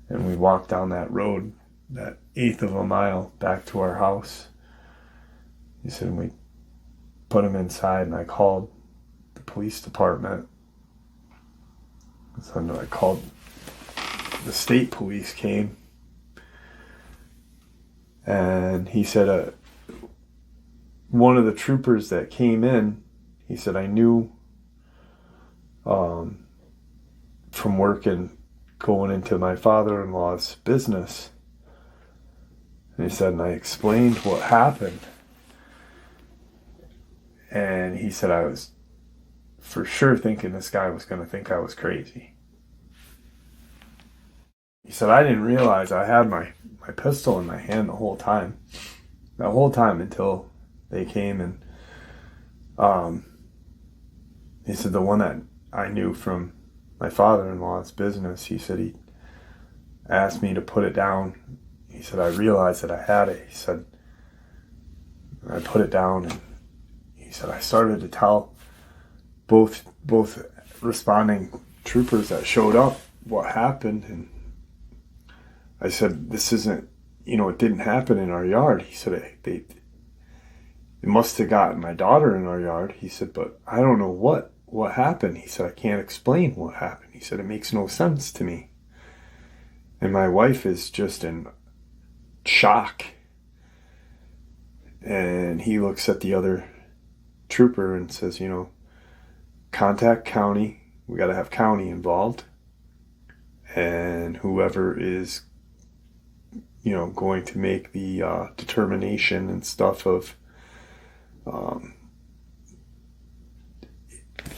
And we walked down that road, that 1/8 of a mile, back to our house. He said, and we put him inside, and I called the police department. So I called, the state police came, and he said, one of the troopers that came in, he said, I knew from working, going into my father-in-law's business. And he said, and I explained what happened. And he said, I was for sure thinking this guy was going to think I was crazy. He said, I didn't realize I had my pistol in my hand the whole time. The whole time until they came, and he said the one that I knew from my father-in-law's business, he said he asked me to put it down. He said, I realized that I had it. He said, I put it down, and he said, I started to tell both responding troopers that showed up what happened, and I said, this isn't, it didn't happen in our yard. He said, it must have gotten my daughter in our yard. He said, but I don't know what happened. He said, I can't explain what happened. He said, it makes no sense to me. And my wife is just in shock. And he looks at the other trooper and says, contact county. We got to have county involved. And whoever is, going to make the determination and stuff of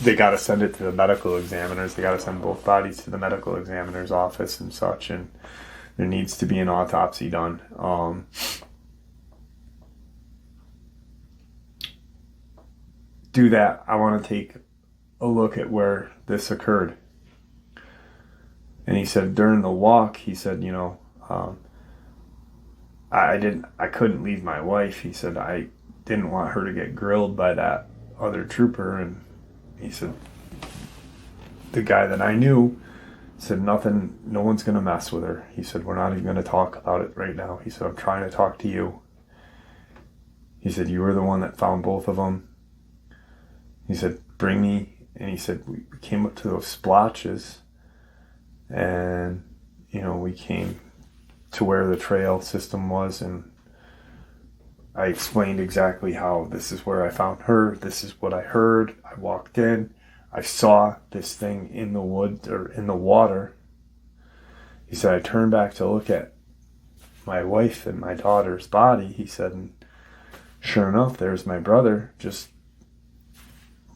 they got to send it to the medical examiners. They got to send both bodies to the medical examiner's office and such, and there needs to be an autopsy done. Do that. I want to take a look at where this occurred. And he said during the walk, he said, I couldn't leave my wife. He said, I didn't want her to get grilled by that other trooper. And he said, the guy that I knew said, nothing, no one's going to mess with her. He said, we're not even going to talk about it right now. He said, I'm trying to talk to you. He said, you were the one that found both of them. He said, bring me. And he said, we came up to those splotches and, we came to where the trail system was, and I explained exactly how this is where I found her. This is what I heard. I walked in. I saw this thing in the woods or in the water. He said, I turned back to look at my wife and my daughter's body. He said, and sure enough, there's my brother just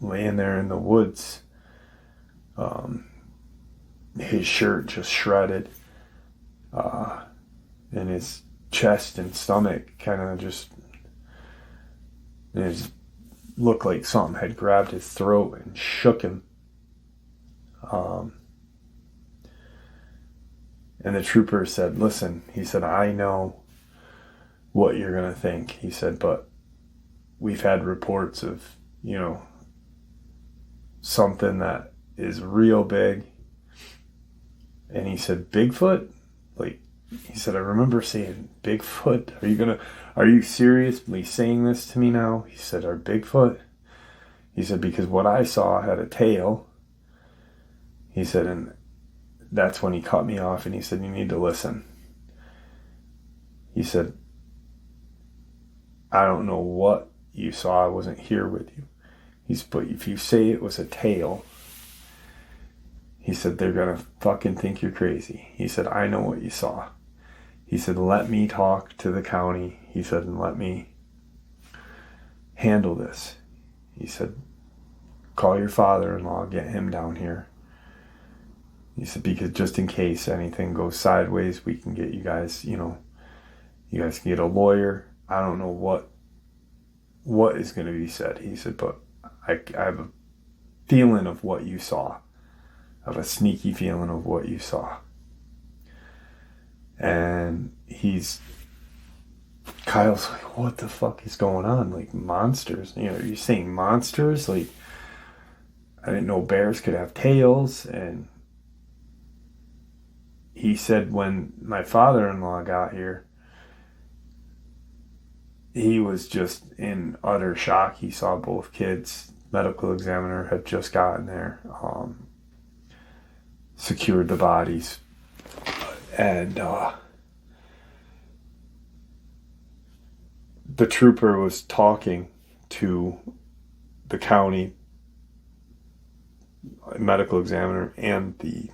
laying there in the woods. His shirt just shredded. And his chest and stomach kind of just looked like something had grabbed his throat and shook him. And the trooper said, listen, he said, I know what you're going to think. He said, but we've had reports of, something that is real big. And he said, Bigfoot? He said, I remember saying, Bigfoot? Are you seriously saying this to me now? He said, our Bigfoot? He said, because what I saw had a tail. He said, and that's when he cut me off, and he said, you need to listen. He said, I don't know what you saw. I wasn't here with you. But if you say it was a tail, he said, they're going to fucking think you're crazy. He said, I know what you saw. He said, let me talk to the county. He said, and let me handle this. He said, call your father-in-law, get him down here. He said, because just in case anything goes sideways, we can get you guys, you guys can get a lawyer. I don't know what is going to be said. He said, but I have a feeling of what you saw. I have a sneaky feeling of what you saw. And Kyle's like, what the fuck is going on? Like, monsters? You're saying monsters? Like, I didn't know bears could have tails. And he said when my father-in-law got here, he was just in utter shock. He saw both kids. Medical examiner had just gotten there, secured the bodies, and the trooper was talking to the county medical examiner and the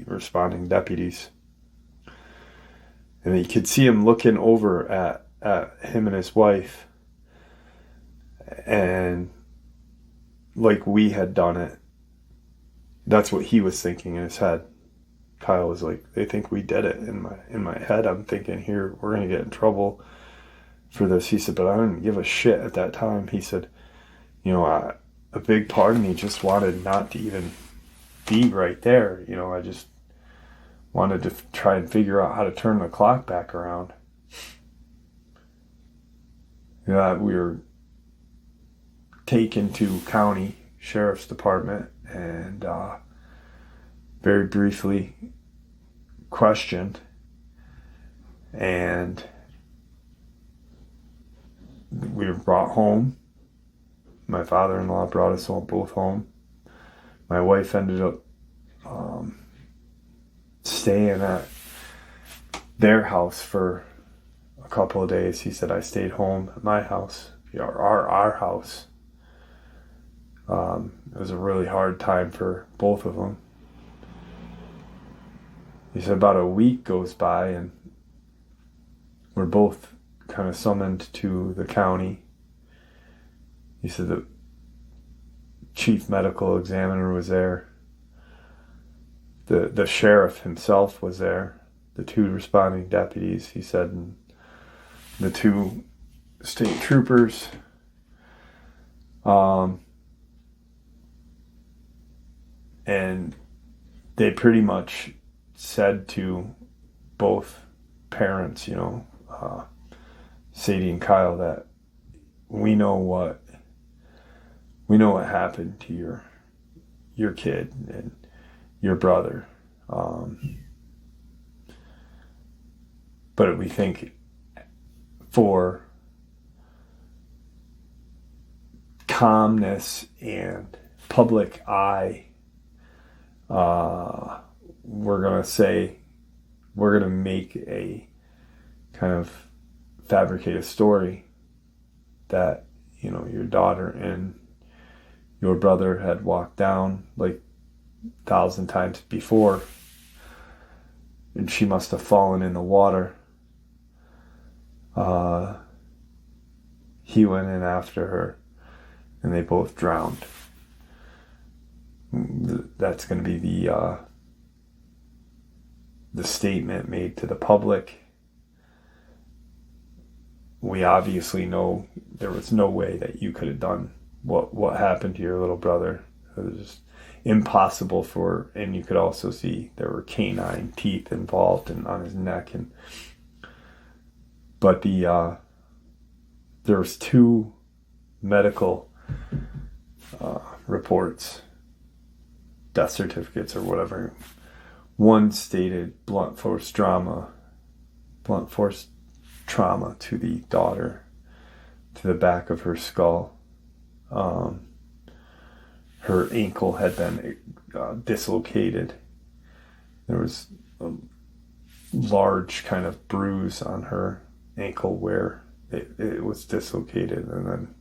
responding deputies, and you could see him looking over at him and his wife, and like we had done it. That's what he was thinking in his head. Kyle was like, they think we did it. In my head, I'm thinking, here, we're going to get in trouble for this. He said, but I didn't give a shit at that time. He said, a big part of me just wanted not to even be right there. I just wanted to try and figure out how to turn the clock back around. Yeah, we were taken to county sheriff's department and very briefly questioned, and we were brought home. My father-in-law brought us all both home. My wife ended up staying at their house for a couple of days. He said I stayed home at my house, our house. It was a really hard time for both of them. He said about a week goes by and we're both kind of summoned to the county. He said that chief medical examiner was there. The sheriff himself was there. The 2 responding deputies, he said, and the 2 state troopers. And they pretty much said to both parents, Sadie and Kyle, that we know what happened to your kid and your brother. But we think for calmness and public eye, we're going to make a kind of fabricate a story that, your daughter and your brother had walked down like 1,000 times before, and she must have fallen in the water. He went in after her, and they both drowned. That's going to be the statement made to the public. We obviously know there was no way that you could have done what happened to your little brother. It was just impossible and you could also see there were canine teeth involved and on his neck. But there was 2 medical reports, death certificates or whatever. One stated blunt force trauma to the daughter, to the back of her skull. Her ankle had been dislocated. There was a large kind of bruise on her ankle where it was dislocated, and then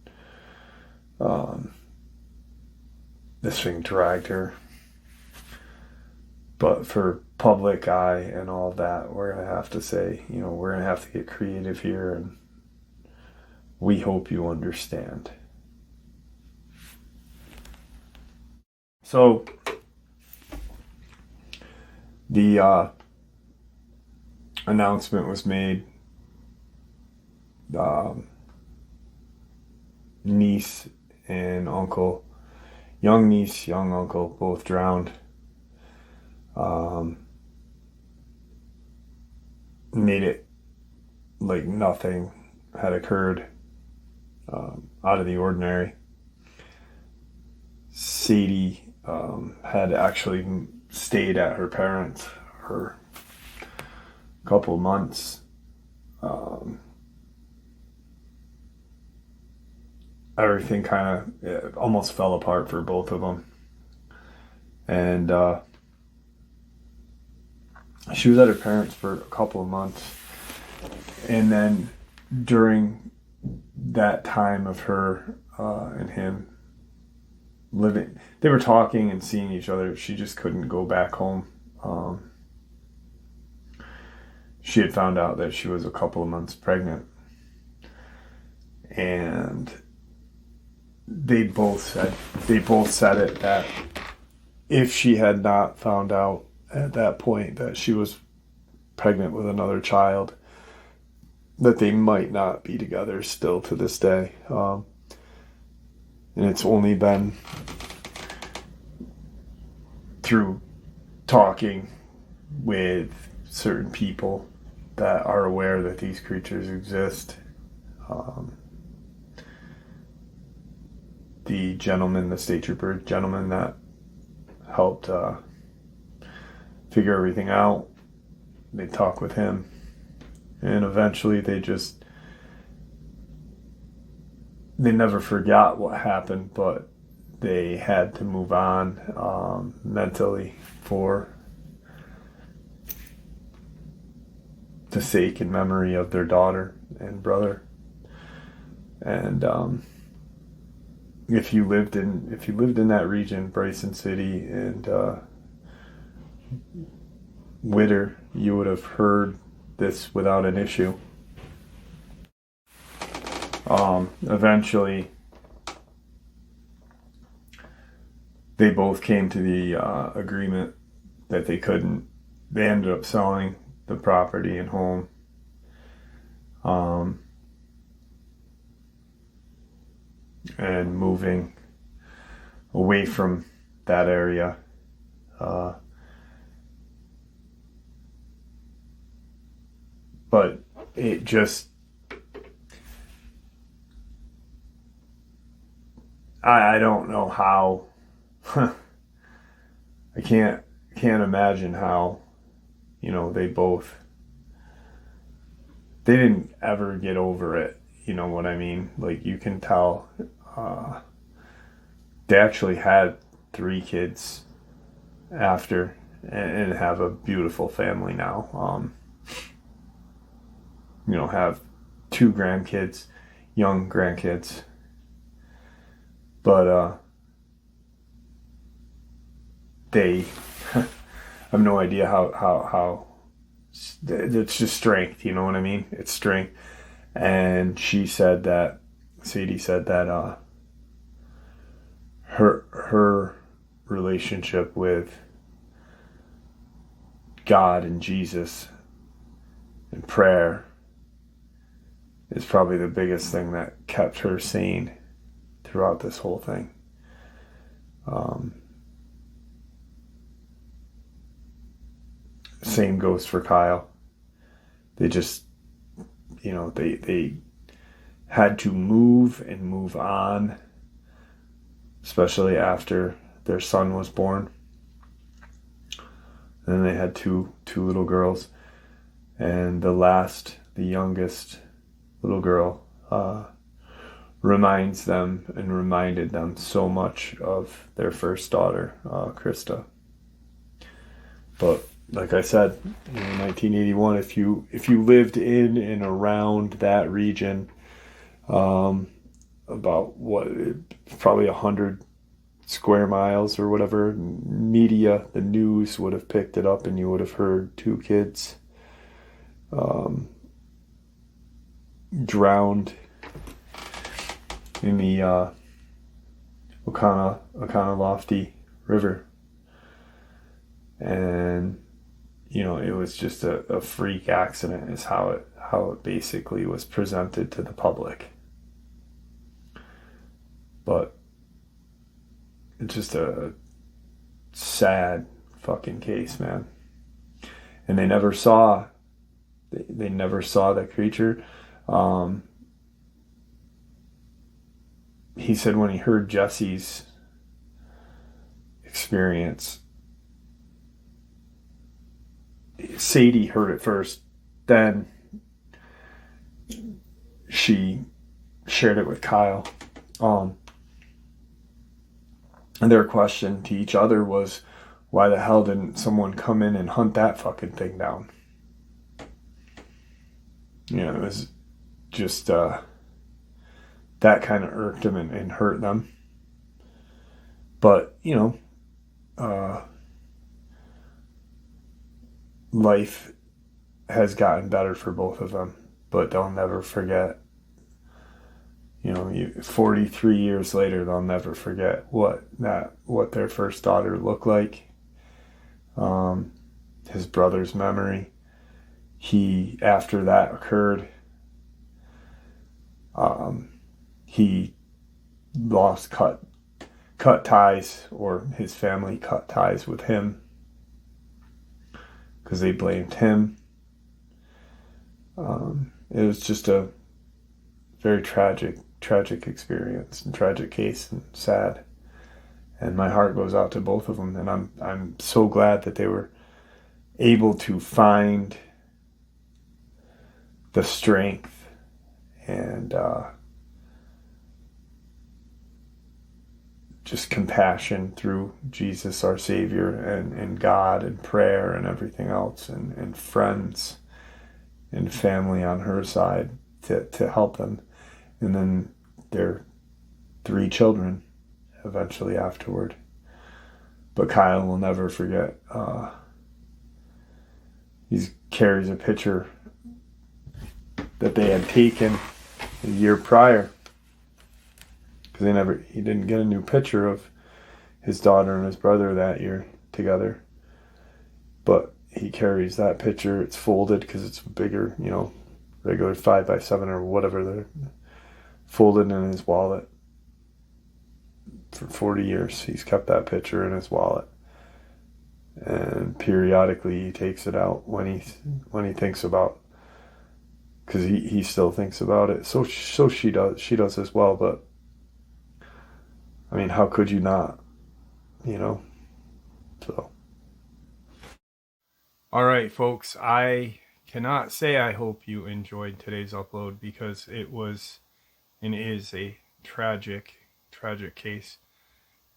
this thing dragged her. But for public eye and all that, we're going to have to say, we're going to have to get creative here, and we hope you understand. So the announcement was made. Niece and uncle, young niece, young uncle, both drowned. Made it like nothing had occurred out of the ordinary. Sadie had actually stayed at her parents for a couple months. Everything kind of almost fell apart for both of them. And she was at her parents for a couple of months. And then during that time of her and him living, they were talking and seeing each other. She just couldn't go back home. She had found out that she was a couple of months pregnant. And they both said it, that if she had not found out at that point that she was pregnant with another child, that they might not be together still to this day. And it's only been through talking with certain people that are aware that these creatures exist. The state trooper gentleman that helped figure everything out, they talk with him, and eventually they never forgot what happened, but they had to move on mentally for the sake and memory of their daughter and brother. And if you lived in that region, Bryson City and Witter, you would have heard this without an issue. Eventually, they both came to the agreement that they couldn't. They ended up selling the property and home. And moving away from that area. But it just, I don't know how. I can't imagine how, they didn't ever get over it. You know what I mean? Like, you can tell they actually had 3 kids after and have a beautiful family now. Have 2 grandkids, young grandkids. But they have no idea how it's just strength, you know what I mean? It's strength. And Sadie said that her relationship with God and Jesus and prayer is probably the biggest thing that kept her sane throughout this whole thing. Same goes for Kyle. They just, they had to move on, especially after their son was born. And then they had two little girls, and the youngest little girl reminded them so much of their first daughter, Krista. But like I said, 1981, if you lived in and around that region, about probably 100 square miles or whatever, the news would have picked it up, and you would have heard 2 kids drowned in the Okanalofty River. And it was just a freak accident is how it basically was presented to the public. But it's just a sad fucking case, man. And they never saw that creature. He said when he heard Jesse's experience, Sadie heard it first, then she shared it with Kyle. And their question to each other was, why the hell didn't someone come in and hunt that fucking thing down? It was just that kind of irked them and hurt them. But, life has gotten better for both of them, but they'll never forget. 43 years later, they'll never forget what their first daughter looked like. His brother's memory. After that occurred, he lost cut ties, or his family cut ties with him because they blamed him. It was just a very tragic experience and tragic case, and sad. And my heart goes out to both of them, and I'm so glad that they were able to find the strength and just compassion through Jesus, our Savior, and God, and prayer, and everything else, and friends and family on her side to help them. And then their 3 children eventually afterward. But Kyle will never forget. He carries a picture that they had taken a year prior, because he didn't get a new picture of his daughter and his brother that year together. But he carries that picture. It's folded because it's bigger, regular 5x7 or whatever. They're folded in his wallet. For 40 years, he's kept that picture in his wallet. And periodically he takes it out when he thinks about, because he still thinks about it. So she does as well. But I mean, how could you not? So. All right, folks, I cannot say I hope you enjoyed today's upload, because it was and is a tragic case.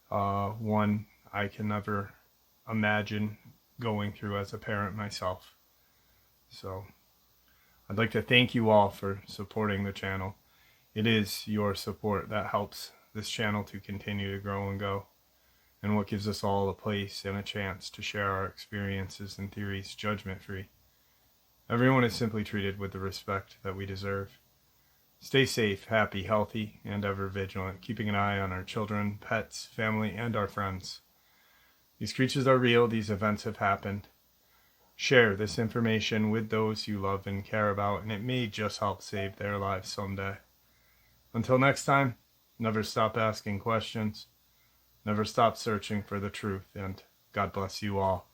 One I can never imagine going through as a parent myself. So I'd like to thank you all for supporting the channel. It is your support that helps this channel to continue to grow and go, and what gives us all a place and a chance to share our experiences and theories judgment-free. Everyone is simply treated with the respect that we deserve. Stay safe, happy, healthy, and ever vigilant, keeping an eye on our children, pets, family, and our friends. These creatures are real. These events have happened. Share this information with those you love and care about, and it may just help save their lives someday. Until next time, never stop asking questions. Never stop searching for the truth, and God bless you all.